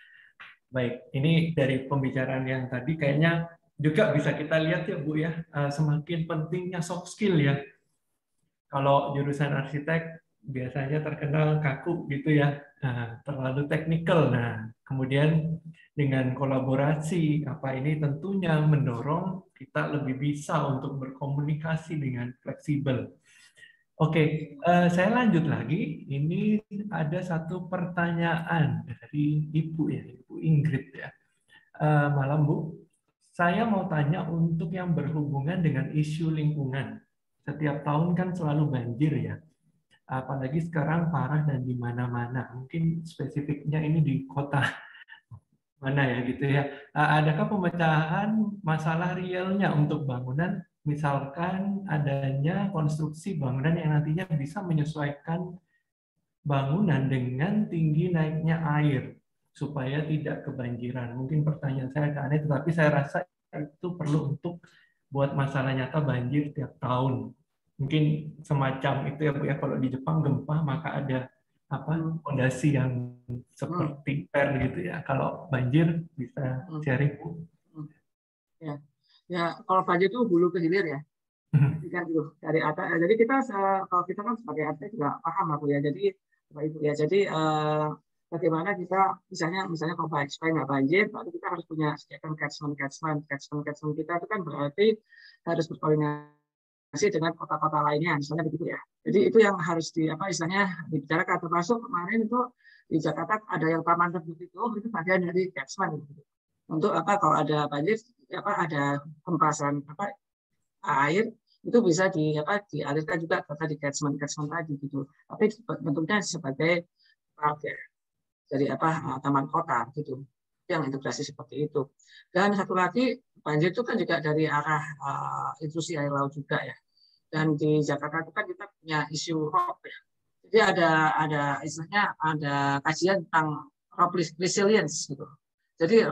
Baik, ini dari pembicaraan yang tadi kayaknya juga bisa kita lihat ya Bu ya, semakin pentingnya soft skill ya. Kalau jurusan arsitek biasanya terkenal kaku gitu ya, terlalu teknikal. Nah, kemudian dengan kolaborasi ini tentunya mendorong kita lebih bisa untuk berkomunikasi dengan fleksibel. Oke, saya lanjut lagi. Ini ada satu pertanyaan dari Ibu ya, Ibu Ingrid ya. Malam Bu, saya mau tanya untuk yang berhubungan dengan isu lingkungan. Setiap tahun kan selalu banjir ya. Apalagi sekarang parah dan di mana-mana. Mungkin spesifiknya ini di kota mana ya gitu ya. Adakah pemecahan masalah realnya untuk bangunan? Misalkan adanya konstruksi bangunan yang nantinya bisa menyesuaikan bangunan dengan tinggi naiknya air supaya tidak kebanjiran. Mungkin pertanyaan saya agak aneh, tetapi saya rasa itu perlu untuk buat masalah nyata banjir tiap tahun. Mungkin semacam itu ya Bu ya, kalau di Jepang gempa maka ada fondasi yang seperti per gitu ya. Kalau banjir bisa sharing Bu. Ya, kalau banjir itu hulu ke hilir ya. Kan gitu dari atas. Jadi kita kalau kita kan sebagai arsitek juga paham aku ya. Jadi Bapak Ibu ya. Jadi bagaimana kita misalnya kalau supaya nggak banjir, berarti kita harus punya sediakan catchment kita itu kan berarti harus berkoordinasi dengan kota-kota lainnya, misalnya begitu ya. Jadi itu yang harus istilahnya dibicarakan, termasuk kemarin itu di Jakarta ada yang taman tersebut itu bagian dari catchment gitu. Untuk kalau ada banjir ada hempasan air itu bisa dialirkan juga ke catchment tadi gitu. Tapi bentuknya sebagai park ya, dari taman kota gitu. Yang integrasi seperti itu. Dan satu lagi banjir itu kan juga dari arah intrusi air laut juga ya. Dan di Jakarta itu kan kita punya isu ROP ya. Jadi ada istilahnya ada kajian tentang ROP resilience gitu. Jadi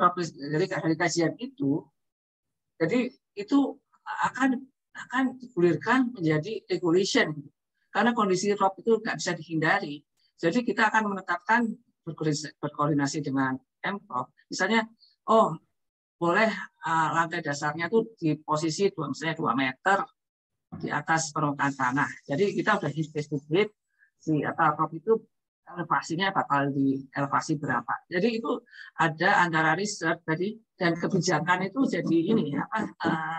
dari kajian itu, jadi itu akan digulirkan menjadi regulation, karena kondisi ROP itu nggak bisa dihindari. Jadi kita akan menetapkan berkoordinasi dengan Pemprov, misalnya, boleh lantai dasarnya itu di posisi misalnya 2 meter di atas permukaan tanah. Jadi kita udah estimate si ROP itu elevasinya bakal di elevasi berapa. Jadi itu ada antara riset tadi dan kebijakan itu jadi ini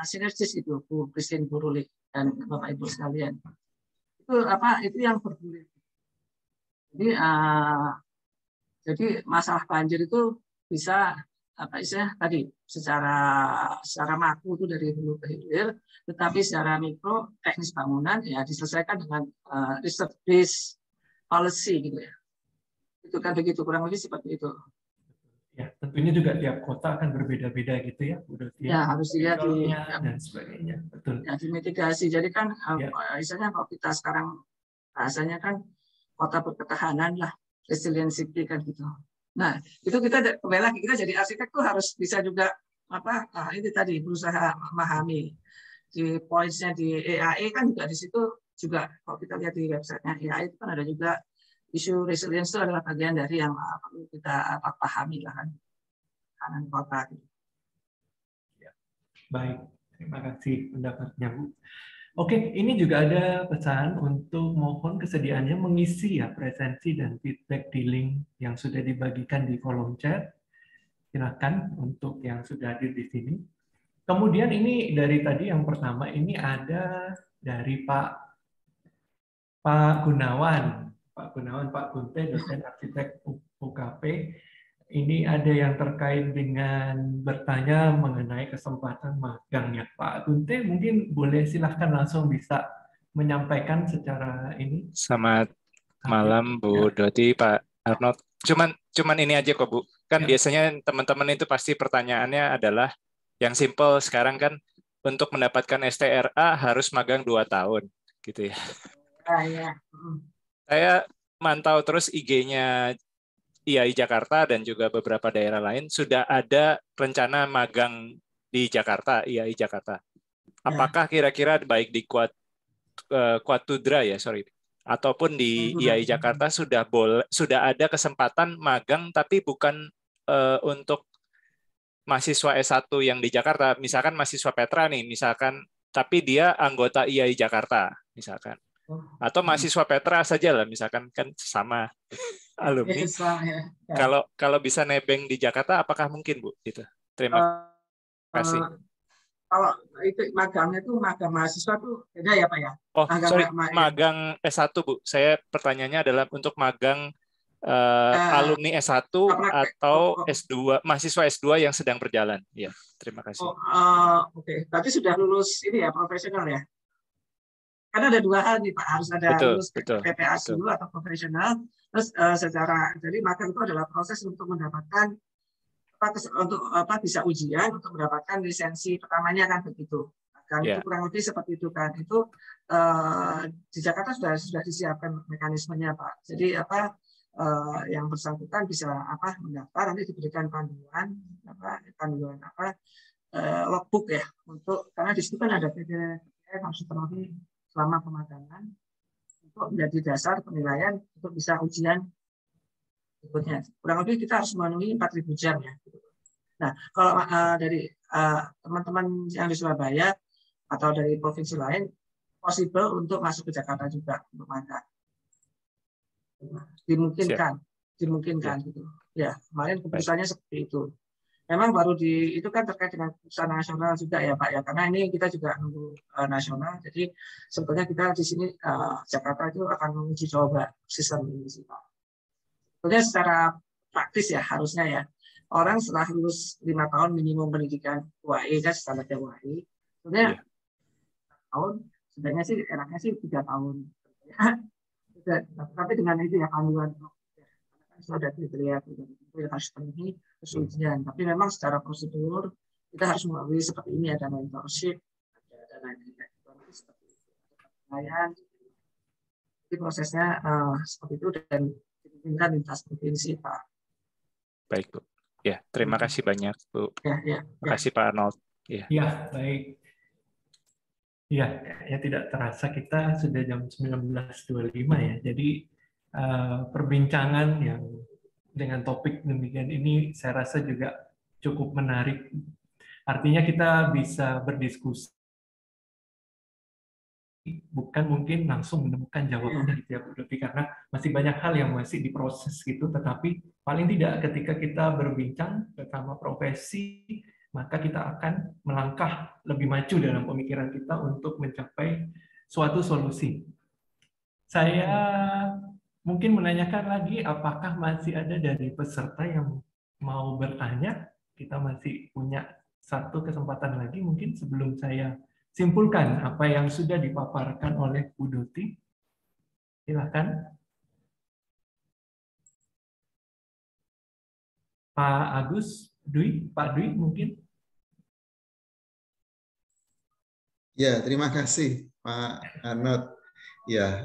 sinergis itu Bu Christine, Bu Ruli dan Bapak Ibu sekalian. Itu yang bergulir. Jadi masalah banjir itu bisa tadi secara makro itu dari hulu ke hilir, tetapi secara mikro teknis bangunan ya diselesaikan dengan research based policy gitu ya. Itu kan begitu, kurang lebih seperti itu. Ya, tentunya juga tiap kota akan berbeda-beda gitu ya, Bu Doti. Ya, harus dilihat dan sebagainya. Betul. Ya, dimitigasi. Jadi kan misalnya kalau kita sekarang bahasanya kan kota berketahanan lah, resiliency kan gitu. Nah, itu kita kembali lagi, kita jadi arsitek tuh harus bisa juga ini tadi berusaha memahami di pointsnya di EAE kan juga di situ juga kalau kita lihat di websitenya EAE itu kan ada juga isu resilience itu adalah bagian dari yang perlu kita pahami lah kan, kanan kota. Ya. Baik, terima kasih pendapatnya Bu. Oke, ini juga ada pesan untuk mohon kesediaannya mengisi ya presensi dan feedback di link yang sudah dibagikan di kolom chat. Silakan untuk yang sudah hadir di sini. Kemudian ini dari tadi yang pertama ini ada dari Pak Gunawan, Pak Gunte, dosen arsitek UKP. Ini ada yang terkait dengan bertanya mengenai kesempatan magang ya Pak Gunte. Mungkin boleh silahkan langsung bisa menyampaikan secara ini. Selamat malam Bu Doti, Pak Arnold. Cuman ini aja kok Bu. Kan biasanya teman-teman itu pasti pertanyaannya adalah yang simple sekarang kan untuk mendapatkan STRA harus magang 2 tahun gitu ya. Saya mantau terus IG-nya IAI Jakarta dan juga beberapa daerah lain sudah ada rencana magang di Jakarta, IAI Jakarta. Apakah kira-kira baik di Quadudra ya, ataupun di IAI Jakarta sudah ada kesempatan magang tapi bukan untuk mahasiswa S1 yang di Jakarta, misalkan mahasiswa Petra nih, misalkan tapi dia anggota IAI Jakarta, misalkan. Atau mahasiswa Petra saja lah, misalkan kan sama alumni. Kalau bisa nebeng di Jakarta, apakah mungkin Bu? Gitu. Terima kasih. kalau itu magangnya itu magang mahasiswa tuh beda ya Pak ya? Oh, sorry, ya. magang S1 Bu. Saya pertanyaannya adalah untuk magang alumni S1 atau S2, mahasiswa S2 yang sedang berjalan. Ya, terima kasih. Oke. Berarti sudah lulus ini ya, profesional ya? Karena ada dua hal nih Pak, harus ada lulus PPAS dulu atau profesional. Terus jadi magang itu adalah proses untuk mendapatkan bisa ujian untuk mendapatkan lisensi pertamanya kan begitu. Kan itu kurang lebih seperti itu kan. Itu di Jakarta sudah disiapkan mekanismenya Pak. Jadi yang bersangkutan bisa mendaftar, nanti diberikan panduan logbook ya, untuk karena di situ kan ada PPM harus dipenuhi selama pemagangan untuk menjadi dasar penilaian untuk bisa ujian berikutnya. Kurang lebih kita harus memenuhi 4.000 jam ya. Nah, kalau dari teman-teman yang di Surabaya atau dari provinsi lain, possible untuk masuk ke Jakarta juga untuk magang. Dimungkinkan gitu. Ya, kemarin keputusannya seperti itu. Memang baru itu kan terkait dengan keputusan nasional juga ya Pak ya, karena ini kita juga nunggu nasional. Jadi sebetulnya kita di sini Jakarta itu akan menguji coba sistem ini sih Pak. Sebetulnya secara praktis ya harusnya ya, orang setelah lulus 5 tahun minimum pendidikan UAI kan standarnya UAI, sebenarnya tahun sebenarnya sih enaknya sih 3 tahun. Tapi dengan itu ya panduan sudah dilihat itu harus penuhi ujian. Tapi memang secara prosedur kita harus melalui seperti ini, ada mentorship, ada dana seperti itu, pelayan. Jadi prosesnya seperti itu dan dimungkinkan lintas provinsi Pak. Baik Bu. Ya, terima kasih banyak Bu. Terima kasih Pak Arnold. Ya, baik. Ya, kayaknya tidak terasa kita sudah jam 19.25 ya. Jadi perbincangan yang dengan topik demikian ini saya rasa juga cukup menarik. Artinya kita bisa berdiskusi, bukan mungkin langsung menemukan jawaban dari tiap Bu, karena masih banyak hal yang masih diproses gitu. Tetapi paling tidak ketika kita berbincang bersama profesi, maka kita akan melangkah lebih maju dalam pemikiran kita untuk mencapai suatu solusi. Saya mungkin menanyakan lagi, apakah masih ada dari peserta yang mau bertanya? Kita masih punya satu kesempatan lagi mungkin sebelum saya simpulkan apa yang sudah dipaparkan oleh Bu Doti. Silakan. Pak Agus, Pak Dwi mungkin. Ya, terima kasih Pak Arnold. Ya,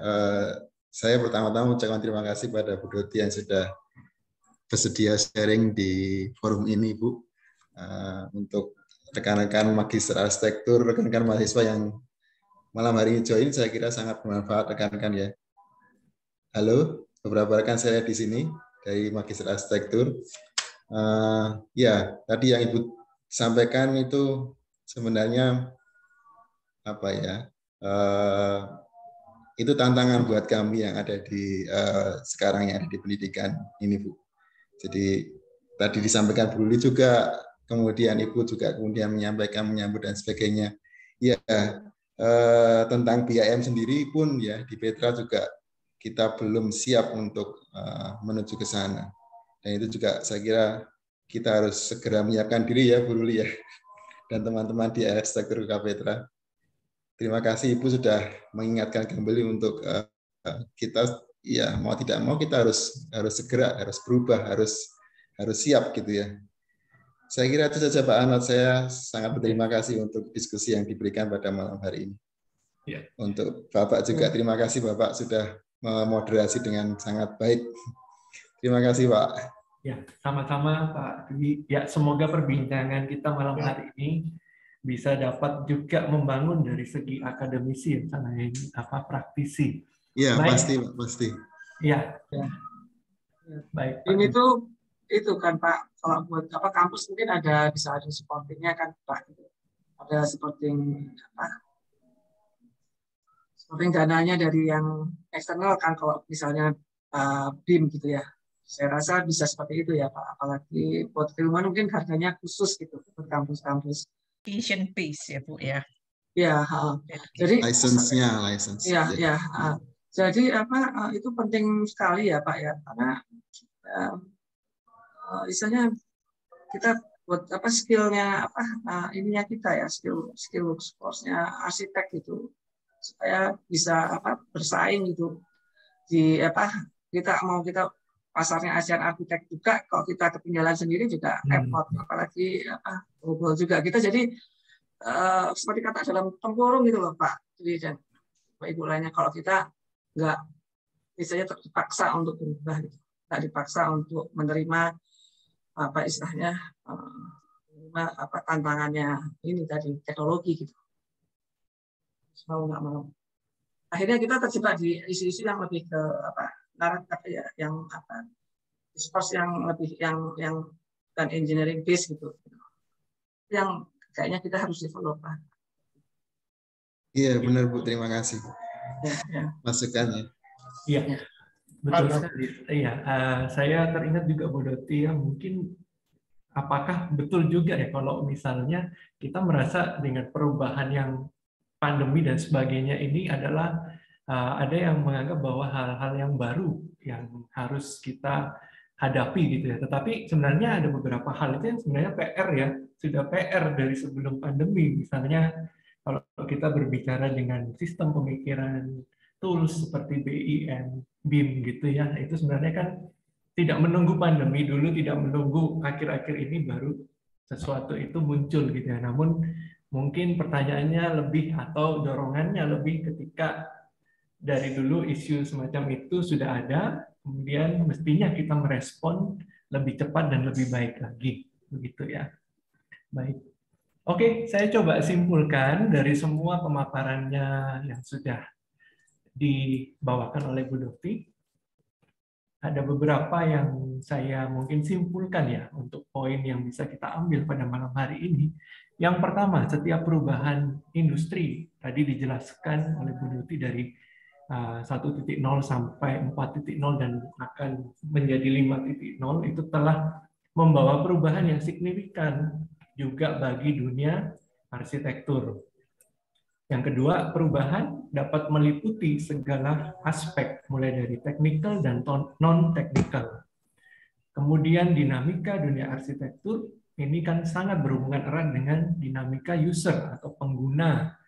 saya pertama-tama mengucapkan terima kasih pada Bu Doti yang sudah bersedia sharing di forum ini, Bu. Untuk rekan-rekan magister arsitektur, rekan-rekan mahasiswa yang malam hari ini join, saya kira sangat bermanfaat rekan-rekan ya. Halo, beberapa rekan saya di sini dari magister arsitektur. Ya, tadi yang Ibu sampaikan itu sebenarnya apa ya? Itu tantangan buat kami yang ada di sekarang yang ada di pendidikan ini, Bu. Jadi tadi disampaikan Bu Luli juga, kemudian Ibu juga kemudian menyampaikan menyambut dan sebagainya. Ya, tentang BIM sendiri pun ya di Petra juga kita belum siap untuk menuju ke sana. Dan itu juga saya kira kita harus segera menyiapkan diri ya Bu Luli ya, dan teman-teman di arsitektur Petra. Terima kasih Ibu sudah mengingatkan kembali untuk kita, ya mau tidak mau kita harus segera, harus berubah, harus siap gitu ya. Saya kira itu saja Pak Arnold. Saya sangat berterima kasih untuk diskusi yang diberikan pada malam hari ini. Ya. Untuk Bapak juga terima kasih Bapak sudah memoderasi dengan sangat baik. Terima kasih Pak. Ya, sama-sama Pak Dwi. Ya, semoga perbincangan kita malam hari ini bisa dapat juga membangun dari segi akademisi, praktisi. Iya, pasti. Iya. Baik. Ini tuh itu kan Pak, kalau buat kampus mungkin bisa ada supportingnya kan Pak. Ada supporting dananya dari yang eksternal kan, kalau misalnya BIM gitu ya. Saya rasa bisa seperti itu ya Pak. Apalagi buat keilmuan mungkin harganya khusus gitu untuk kampus-kampus. certification base ya Bu ya. Ya, jadi license-nya. Ya. Jadi itu penting sekali ya Pak ya, karena misalnya kita buat skillnya ininya kita ya, skill workforce-nya arsitek gitu, supaya bisa bersaing gitu di kita pasarnya ASEAN Arsitek juga, kalau kita ketinggalan sendiri juga repot, apalagi global juga kita jadi seperti kata dalam tempurung gitu loh Pak. Jadi dan Pak Ibu lainnya, kalau kita nggak misalnya terpaksa untuk berubah gitu, nggak dipaksa untuk menerima istilahnya tantangannya ini tadi teknologi gitu, mau nggak mau akhirnya kita terjebak di isu-isu yang lebih ke discourse yang lebih yang dan engineering base gitu, yang kayaknya kita harus develop. Iya benar Bu, terima kasih ya. masukannya. Iya betul sekali. Iya, saya teringat juga Bu Doti ya, mungkin apakah betul juga ya kalau misalnya kita merasa dengan perubahan yang pandemi dan sebagainya ini adalah ada yang menganggap bahwa hal-hal yang baru yang harus kita hadapi gitu ya. Tetapi sebenarnya ada beberapa hal itu yang sebenarnya PR ya, sudah PR dari sebelum pandemi. Misalnya kalau kita berbicara dengan sistem pemikiran tools seperti BIM, BIM gitu ya, itu sebenarnya kan tidak menunggu pandemi dulu, tidak menunggu akhir-akhir ini baru sesuatu itu muncul gitu ya. Namun mungkin pertanyaannya lebih atau dorongannya lebih ketika dari dulu isu semacam itu sudah ada, kemudian mestinya kita merespon lebih cepat dan lebih baik lagi, begitu ya. Baik. Oke, saya coba simpulkan dari semua pemaparannya yang sudah dibawakan oleh Bu Doti. Ada beberapa yang saya mungkin simpulkan ya untuk poin yang bisa kita ambil pada malam hari ini. Yang pertama, setiap perubahan industri tadi dijelaskan oleh Bu Doti dari 1.0 sampai 4.0 dan akan menjadi 5.0 itu telah membawa perubahan yang signifikan juga bagi dunia arsitektur. Yang kedua, perubahan dapat meliputi segala aspek, mulai dari technical dan non-technical. Kemudian dinamika dunia arsitektur ini kan sangat berhubungan erat dengan dinamika user atau pengguna,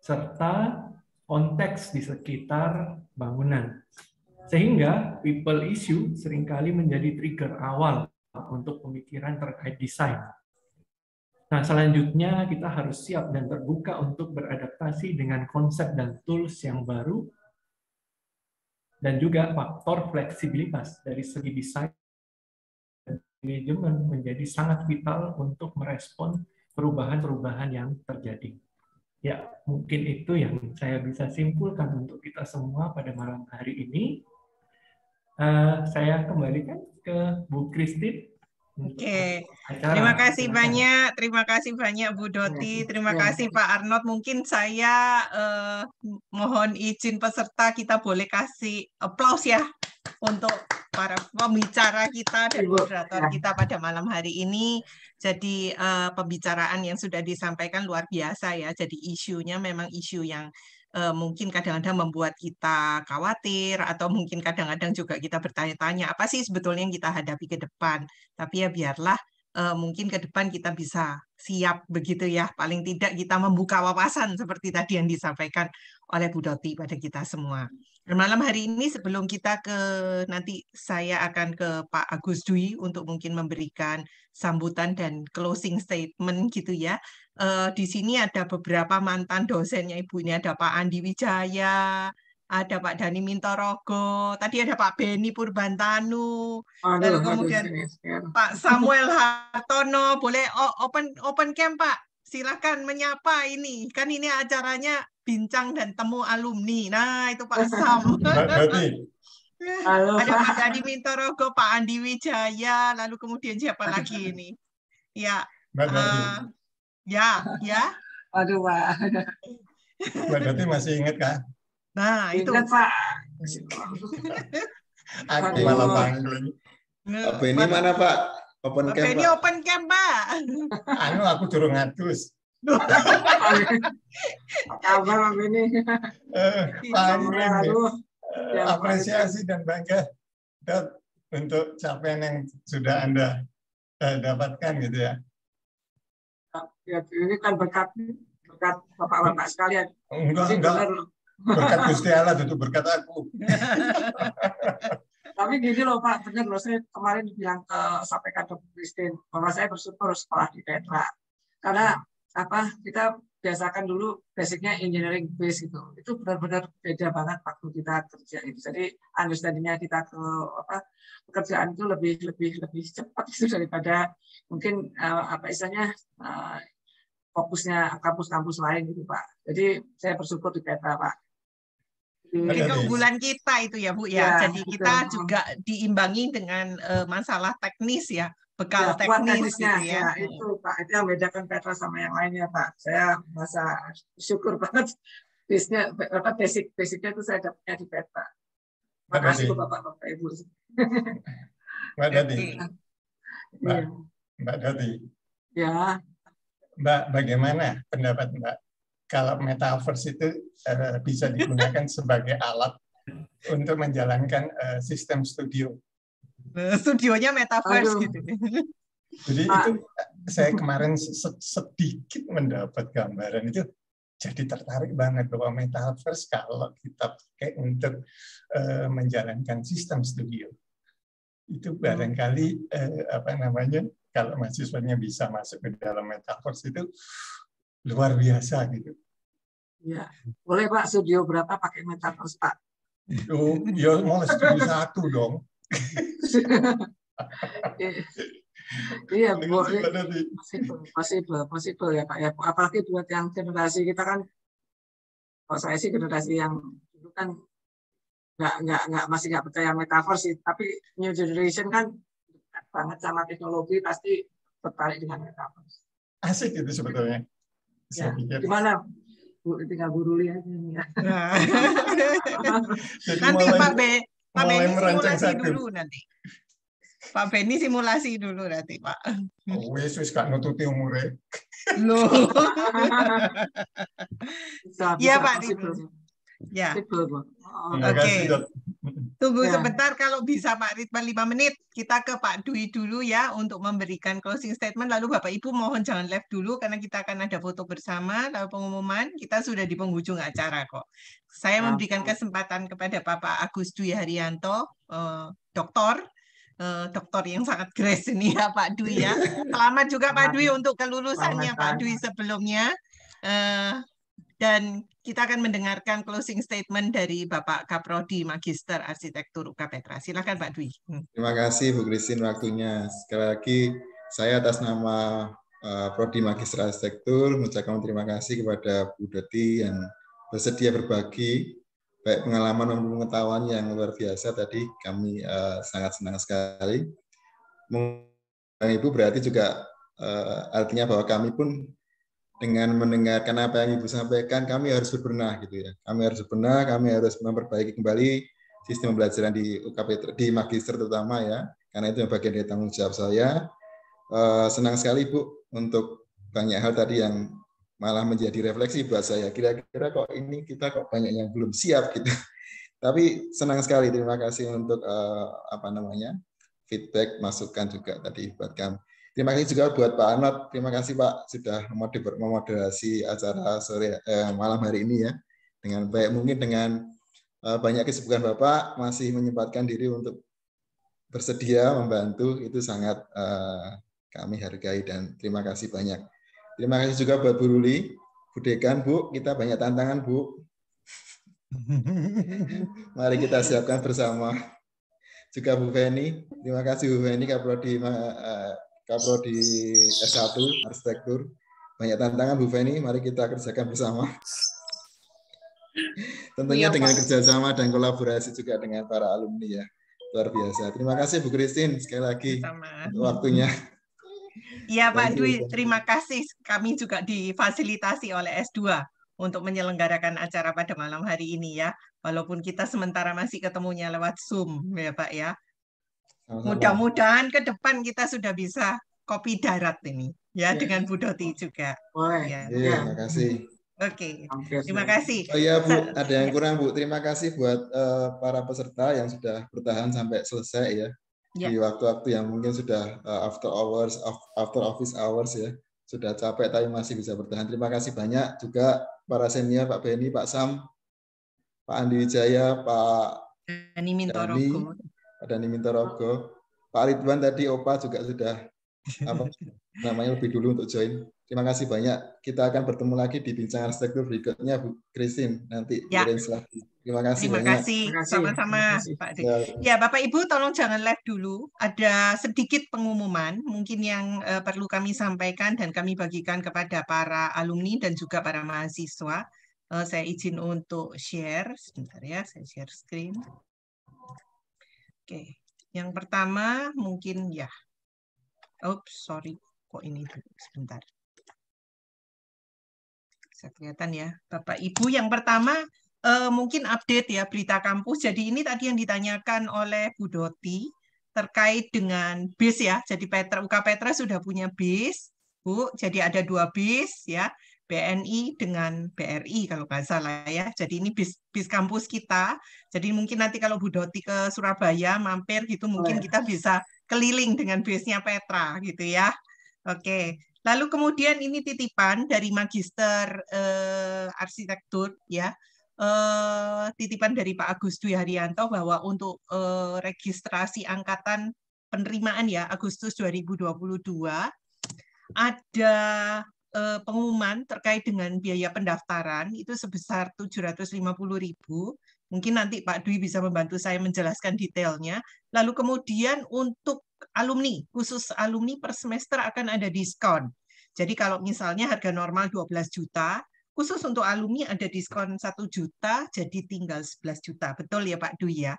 serta konteks di sekitar bangunan. Sehingga people issue seringkali menjadi trigger awal untuk pemikiran terkait desain. Nah, selanjutnya kita harus siap dan terbuka untuk beradaptasi dengan konsep dan tools yang baru, dan juga faktor fleksibilitas dari segi desain dan manajemen menjadi sangat vital untuk merespon perubahan-perubahan yang terjadi. Ya, mungkin itu yang saya bisa simpulkan untuk kita semua pada malam hari ini. Saya kembalikan ke Bu Christine. Oke, terima kasih banyak Bu Doti, terima kasih Pak Arnold. Mungkin saya mohon izin peserta kita boleh kasih aplaus ya untuk para pembicara kita dan moderator kita pada malam hari ini. Jadi pembicaraan yang sudah disampaikan luar biasa ya. Jadi isunya memang isu yang mungkin kadang-kadang membuat kita khawatir, atau mungkin kadang-kadang juga kita bertanya-tanya apa sih sebetulnya yang kita hadapi ke depan. Tapi ya biarlah mungkin ke depan kita bisa siap begitu ya. Paling tidak kita membuka wawasan seperti tadi yang disampaikan oleh Bu Doti pada kita semua. Dan malam hari ini sebelum kita nanti saya akan ke Pak Agus Dwi untuk mungkin memberikan sambutan dan closing statement gitu ya. Di sini ada beberapa mantan dosennya Ibu, ini ada Pak Andi Wijaya, ada Pak Dhani Mintorogo, tadi ada Pak Beni Purbantanu, lalu kemudian Pak Samuel Hartono. Boleh open cam Pak, silakan menyapa ini, kan ini acaranya bincang dan temu alumni. Nah itu Pak Sam. Halo, ada Pak Dhani Mintorogo, Pak Andi Wijaya, lalu kemudian siapa lagi ini? Ya, ya. Aduh Pak. Mbak Doti masih ingat kan? Nah itu. Ingat Pak. Aku malah panggung. Pak Beni mana Pak? Open cam Pak. Open cam Pak. Aku durung ngadus. Apa kabar Pak Beni? Paling Aduh, ya, apresiasi dan bangga Dok, untuk capaian yang sudah Anda dapatkan gitu ya. Ya, ini kan berkat bapak-bapak sekalian. Enggak. Benar. Berkat Gusti Allah itu berkat aku. Tapi gini loh Pak, benar loh, saya kemarin bilang sampaikan ke Christine bahwa saya bersyukur sekolah di Petra. Karena kita biasakan dulu basicnya engineering base gitu. Itu benar-benar beda banget waktu kita kerja itu. Jadi understanding-nya kita ke pekerjaan itu lebih cepat itu daripada mungkin istilahnya fokusnya kampus-kampus lain gitu Pak. Jadi saya bersyukur di Petra Pak. Mungkin keunggulan kita itu ya Bu ya. Jadi kita juga diimbangi dengan masalah teknis ya, bekal teknis gitu ya. Itu Pak, itu yang bedakan Petra sama yang lainnya Pak. Saya merasa syukur banget basicnya itu saya dapatnya di Petra. Makasih Bapak-bapak Ibu. Mbak Dati. Mbak Dati. Ya. Mbak, bagaimana pendapat Mbak kalau metaverse itu bisa digunakan sebagai alat untuk menjalankan sistem studio? Studionya metaverse gitu. Jadi itu saya kemarin sedikit mendapat gambaran itu, jadi tertarik banget bahwa metaverse kalau kita pakai untuk menjalankan sistem studio itu barangkali kalau mahasiswanya bisa masuk ke dalam metaverse itu luar biasa gitu. Ya, boleh Pak, studio berapa pakai metaverse Pak? Ya mau studio 1 dong. Iya, boleh. Possible ya Pak ya. Apalagi buat yang generasi kita kan, kalau saya sih generasi yang dulu kan masih nggak percaya metaverse sih. Tapi new generation kan dekat banget sama teknologi, pasti tertarik dengan metaverse. Asik itu sebetulnya. Ya, gimana? Bu, tinggal Bu Ruli aja nih ya. Nanti Pak Beni simulasi dulu nanti. Pak Beni simulasi dulu nanti Pak. Wis gak nututi umure. Loh. Iya Pak. Ya. Oke. Tunggu sebentar, kalau bisa Pak Ridwan 5 menit. Kita ke Pak Dwi dulu ya untuk memberikan closing statement. Lalu Bapak Ibu mohon jangan live dulu karena kita akan ada foto bersama. Lalu pengumuman, kita sudah di penghujung acara kok. Saya memberikan kesempatan kepada Bapak Agus Dwi Haryanto, doktor yang sangat grace ini ya Pak Dwi ya. Selamat juga Pak Dwi untuk kelulusannya Pak Dwi sebelumnya. Dan kita akan mendengarkan closing statement dari Bapak Kaprodi Magister Arsitektur UK Petra. Silakan Pak Dwi. Terima kasih Bu Christine waktunya. Sekali lagi saya atas nama Prodi Magister Arsitektur mengucapkan terima kasih kepada Bu Doti yang bersedia berbagi baik pengalaman maupun pengetahuan yang luar biasa tadi. Kami sangat senang sekali. Ibu berarti juga artinya bahwa kami pun dengan mendengarkan apa yang Ibu sampaikan, kami harus berbenah gitu ya. Kami harus berbenah, kami harus memperbaiki kembali sistem pembelajaran di UK Petra, di Magister terutama ya. Karena itu yang bagian dari tanggung jawab saya. Senang sekali Bu untuk banyak hal tadi yang malah menjadi refleksi buat saya. Kira-kira kok ini kita kok banyak yang belum siap gitu. Tapi senang sekali. Terima kasih untuk feedback, masukan juga tadi buat kami. Terima kasih juga buat Pak Arnold. Terima kasih Pak sudah memoderasi acara malam hari ini ya. Dengan baik mungkin dengan banyak kesibukan Bapak masih menyempatkan diri untuk bersedia membantu, itu sangat kami hargai dan terima kasih banyak. Terima kasih juga buat Bu Ruli, Bu Dekan, Bu, kita banyak tantangan Bu. Mari kita siapkan bersama. Juga Bu Feni, terima kasih Bu Feni, Kaprodi S1 Arsitektur. Banyak tantangan Bu Feni, mari kita kerjakan bersama. Tentunya dengan kerjasama dan kolaborasi juga dengan para alumni ya. Luar biasa. Terima kasih Bu Christine sekali lagi untuk waktunya. Iya Pak Dwi, terima kasih. Kami juga difasilitasi oleh S2 untuk menyelenggarakan acara pada malam hari ini ya. Walaupun kita sementara masih ketemunya lewat Zoom ya Pak ya. Mudah-mudahan ke depan kita sudah bisa kopi darat ini. ya dengan Bu Doti juga. Boleh. Ya. Ya. Terima kasih. Oke, Hampir terima selesai. kasih. Oh iya Bu, ada yang Ya. kurang Bu. Terima kasih buat para peserta yang sudah bertahan sampai selesai ya. Ya. Di waktu-waktu yang mungkin sudah after office hours ya. Sudah capek tapi masih bisa bertahan. Terima kasih banyak juga para senior, Pak Beni, Pak Sam, Pak Andi Wijaya, Pak Dani Mintorogo. Pak Dani Mintorogo, Pak Ridwan tadi, Opa juga sudah lebih dulu untuk join. Terima kasih banyak. Kita akan bertemu lagi di bincang arsitektur berikutnya, Bu Christine. Nanti Ya. arrange lagi. Terima kasih Terima banyak. kasih. Terima kasih. Sama-sama, Terima kasih. Pak Dik. Ya, Bapak Ibu tolong jangan live dulu. Ada sedikit pengumuman mungkin yang perlu kami sampaikan dan kami bagikan kepada para alumni dan juga para mahasiswa. Saya izin untuk share. Sebentar ya, saya share screen. Oke. Yang pertama mungkin ya. Oops, sorry. Kok ini dulu? Sebentar. Bisa kelihatan ya, Bapak Ibu. Yang pertama mungkin update ya berita kampus. Jadi ini tadi yang ditanyakan oleh Bu Doti terkait dengan BIS ya. Jadi UK Petra sudah punya BIS, Bu. Jadi ada 2 BIS ya, BNI dengan BRI kalau nggak salah ya. Jadi ini BIS kampus kita. Jadi mungkin nanti kalau Bu Doti ke Surabaya mampir gitu, mungkin kita bisa keliling dengan BIS-nya Petra gitu ya. Oke. Lalu kemudian ini titipan dari Magister Arsitektur ya, titipan dari Pak Agus Dwi Haryanto bahwa untuk registrasi angkatan penerimaan ya Agustus 2022 ada pengumuman terkait dengan biaya pendaftaran itu sebesar 750.000. Mungkin nanti Pak Dwi bisa membantu saya menjelaskan detailnya. Lalu kemudian untuk alumni, khusus alumni per semester akan ada diskon. Jadi kalau misalnya harga normal 12 juta, khusus untuk alumni ada diskon 1 juta, jadi tinggal 11 juta. Betul ya Pak Dwi ya?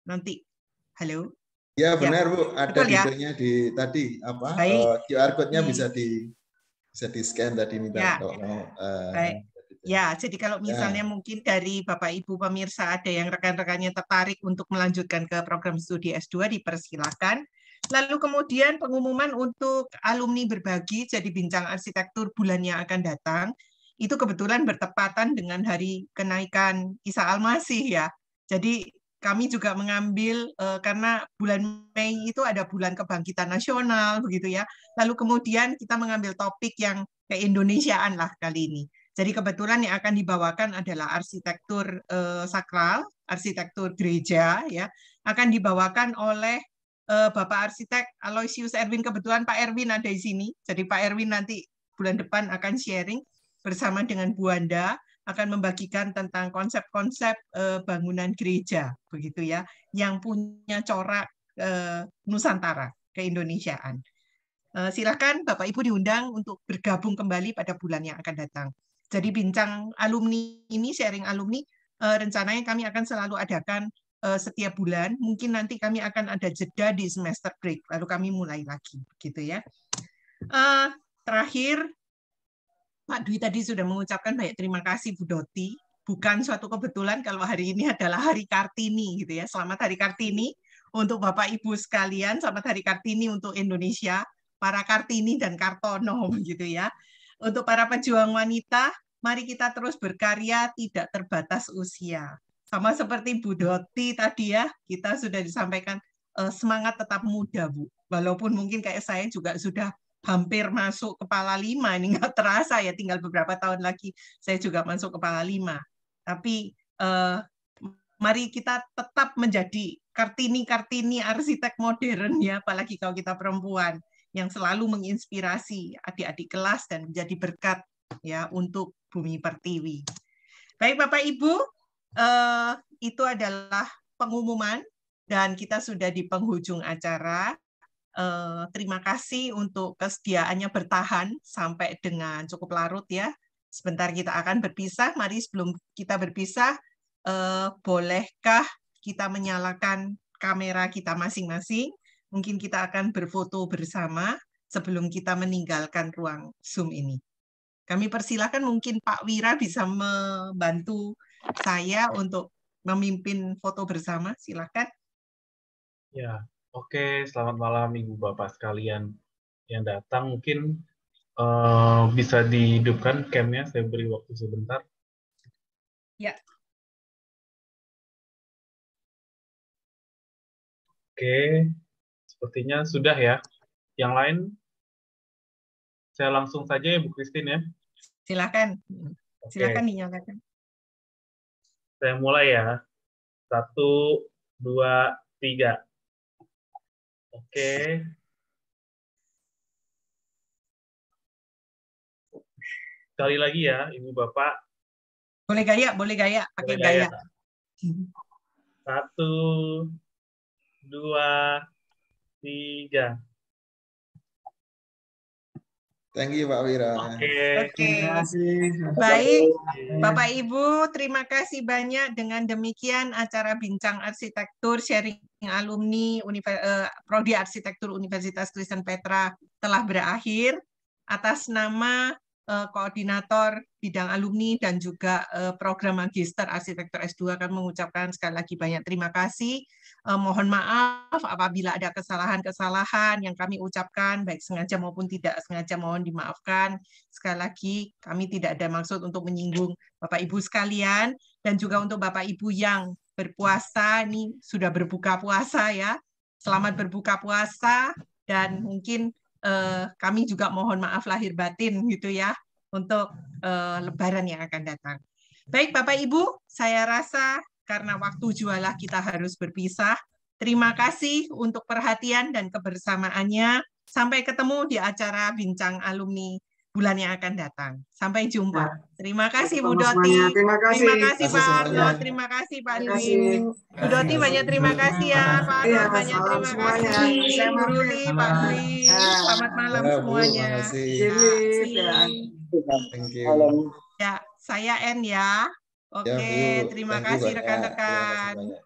Nanti, halo? Ya benar Bu, ada betul, detailnya ya? di tadi apa Baik. QR code-nya bisa di scan tadi minta ya. kalau mau. Baik. Ya, jadi kalau misalnya mungkin dari Bapak Ibu pemirsa ada yang rekan-rekannya tertarik untuk melanjutkan ke program studi S2 dipersilakan. Lalu kemudian pengumuman untuk alumni berbagi jadi bincang arsitektur bulan yang akan datang itu kebetulan bertepatan dengan hari kenaikan Isa Al-Masih ya. Jadi kami juga mengambil karena bulan Mei itu ada bulan kebangkitan nasional begitu ya. Lalu kemudian kita mengambil topik yang keindonesiaan lah kali ini. Jadi kebetulan yang akan dibawakan adalah arsitektur sakral, arsitektur gereja, ya, akan dibawakan oleh Bapak Arsitek Aloysius Erwin. Kebetulan Pak Erwin ada di sini. Jadi Pak Erwin nanti bulan depan akan sharing bersama dengan Bu Wanda, akan membagikan tentang konsep-konsep bangunan gereja, begitu ya, yang punya corak Nusantara, keindonesiaan. Silakan Bapak Ibu diundang untuk bergabung kembali pada bulan yang akan datang. Jadi bincang alumni ini, sharing alumni, rencananya kami akan selalu adakan setiap bulan. Mungkin nanti kami akan ada jeda di semester break, lalu kami mulai lagi, gitu ya. Terakhir, Pak Dwi tadi sudah mengucapkan banyak terima kasih Bu Doti. Bukan suatu kebetulan kalau hari ini adalah Hari Kartini, gitu ya. Selamat Hari Kartini untuk Bapak Ibu sekalian. Selamat Hari Kartini untuk Indonesia, para Kartini dan Kartono, begitu ya. Untuk para pejuang wanita, mari kita terus berkarya tidak terbatas usia. Sama seperti Bu Doti tadi ya, kita sudah disampaikan semangat tetap muda, Bu. Walaupun mungkin kayak saya juga sudah hampir masuk kepala 5, ini nggak terasa ya, tinggal beberapa tahun lagi saya juga masuk kepala 5. Tapi mari kita tetap menjadi Kartini-Kartini arsitek modern ya, apalagi kalau kita perempuan, yang selalu menginspirasi adik-adik kelas dan menjadi berkat ya untuk Bumi Pertiwi. Baik Bapak Ibu, itu adalah pengumuman dan kita sudah di penghujung acara. Terima kasih untuk kesediaannya bertahan sampai dengan cukup larut ya. Sebentar kita akan berpisah. Mari sebelum kita berpisah, bolehkah kita menyalakan kamera kita masing-masing? Mungkin kita akan berfoto bersama sebelum kita meninggalkan ruang Zoom ini. Kami persilakan mungkin Pak Wira bisa membantu saya untuk memimpin foto bersama. Silakan. Ya, oke. Selamat malam Ibu Bapak sekalian. yang datang. Mungkin bisa dihidupkan cam-nya, saya beri waktu sebentar. Ya. Oke, sepertinya sudah ya. Yang lain, saya langsung saja ya Bu Christine ya. Silakan. Oke. Silakan dinyalakan. Saya mulai ya. 1, 2, 3. Oke. Sekali lagi ya, Ibu Bapak. Boleh gaya, pakai gaya. 1, 2, 3. Thank you Pak Wira. Oke. Terima kasih. Baik, Bapak Ibu, terima kasih banyak. Dengan demikian acara Bincang Arsitektur Sharing Alumni Prodi Arsitektur Universitas Kristen Petra telah berakhir. Atas nama Koordinator Bidang Alumni dan juga Program Magister Arsitektur S2 akan mengucapkan sekali lagi banyak terima kasih. Mohon maaf apabila ada kesalahan-kesalahan yang kami ucapkan, baik sengaja maupun tidak sengaja, mohon dimaafkan. Sekali lagi, kami tidak ada maksud untuk menyinggung Bapak Ibu sekalian, dan juga untuk Bapak Ibu yang berpuasa, ini sudah berbuka puasa ya. Selamat berbuka puasa, dan mungkin kami juga mohon maaf lahir batin gitu ya, untuk Lebaran yang akan datang. Baik Bapak Ibu, saya rasa karena waktu jualah kita harus berpisah. Terima kasih untuk perhatian dan kebersamaannya. Sampai ketemu di acara Bincang Alumni bulan yang akan datang. Sampai jumpa. Terima kasih Bu Doti. Terima kasih Pak Arno. Terima kasih Pak Dwi. Bu Doti banyak terima kasih ya. Pak Arno banyak terima kasih. Bu Ruli, Pak Dwi. Selamat malam semuanya. Thank you. Ya, saya N ya. Oke, terima kasih rekan-rekan.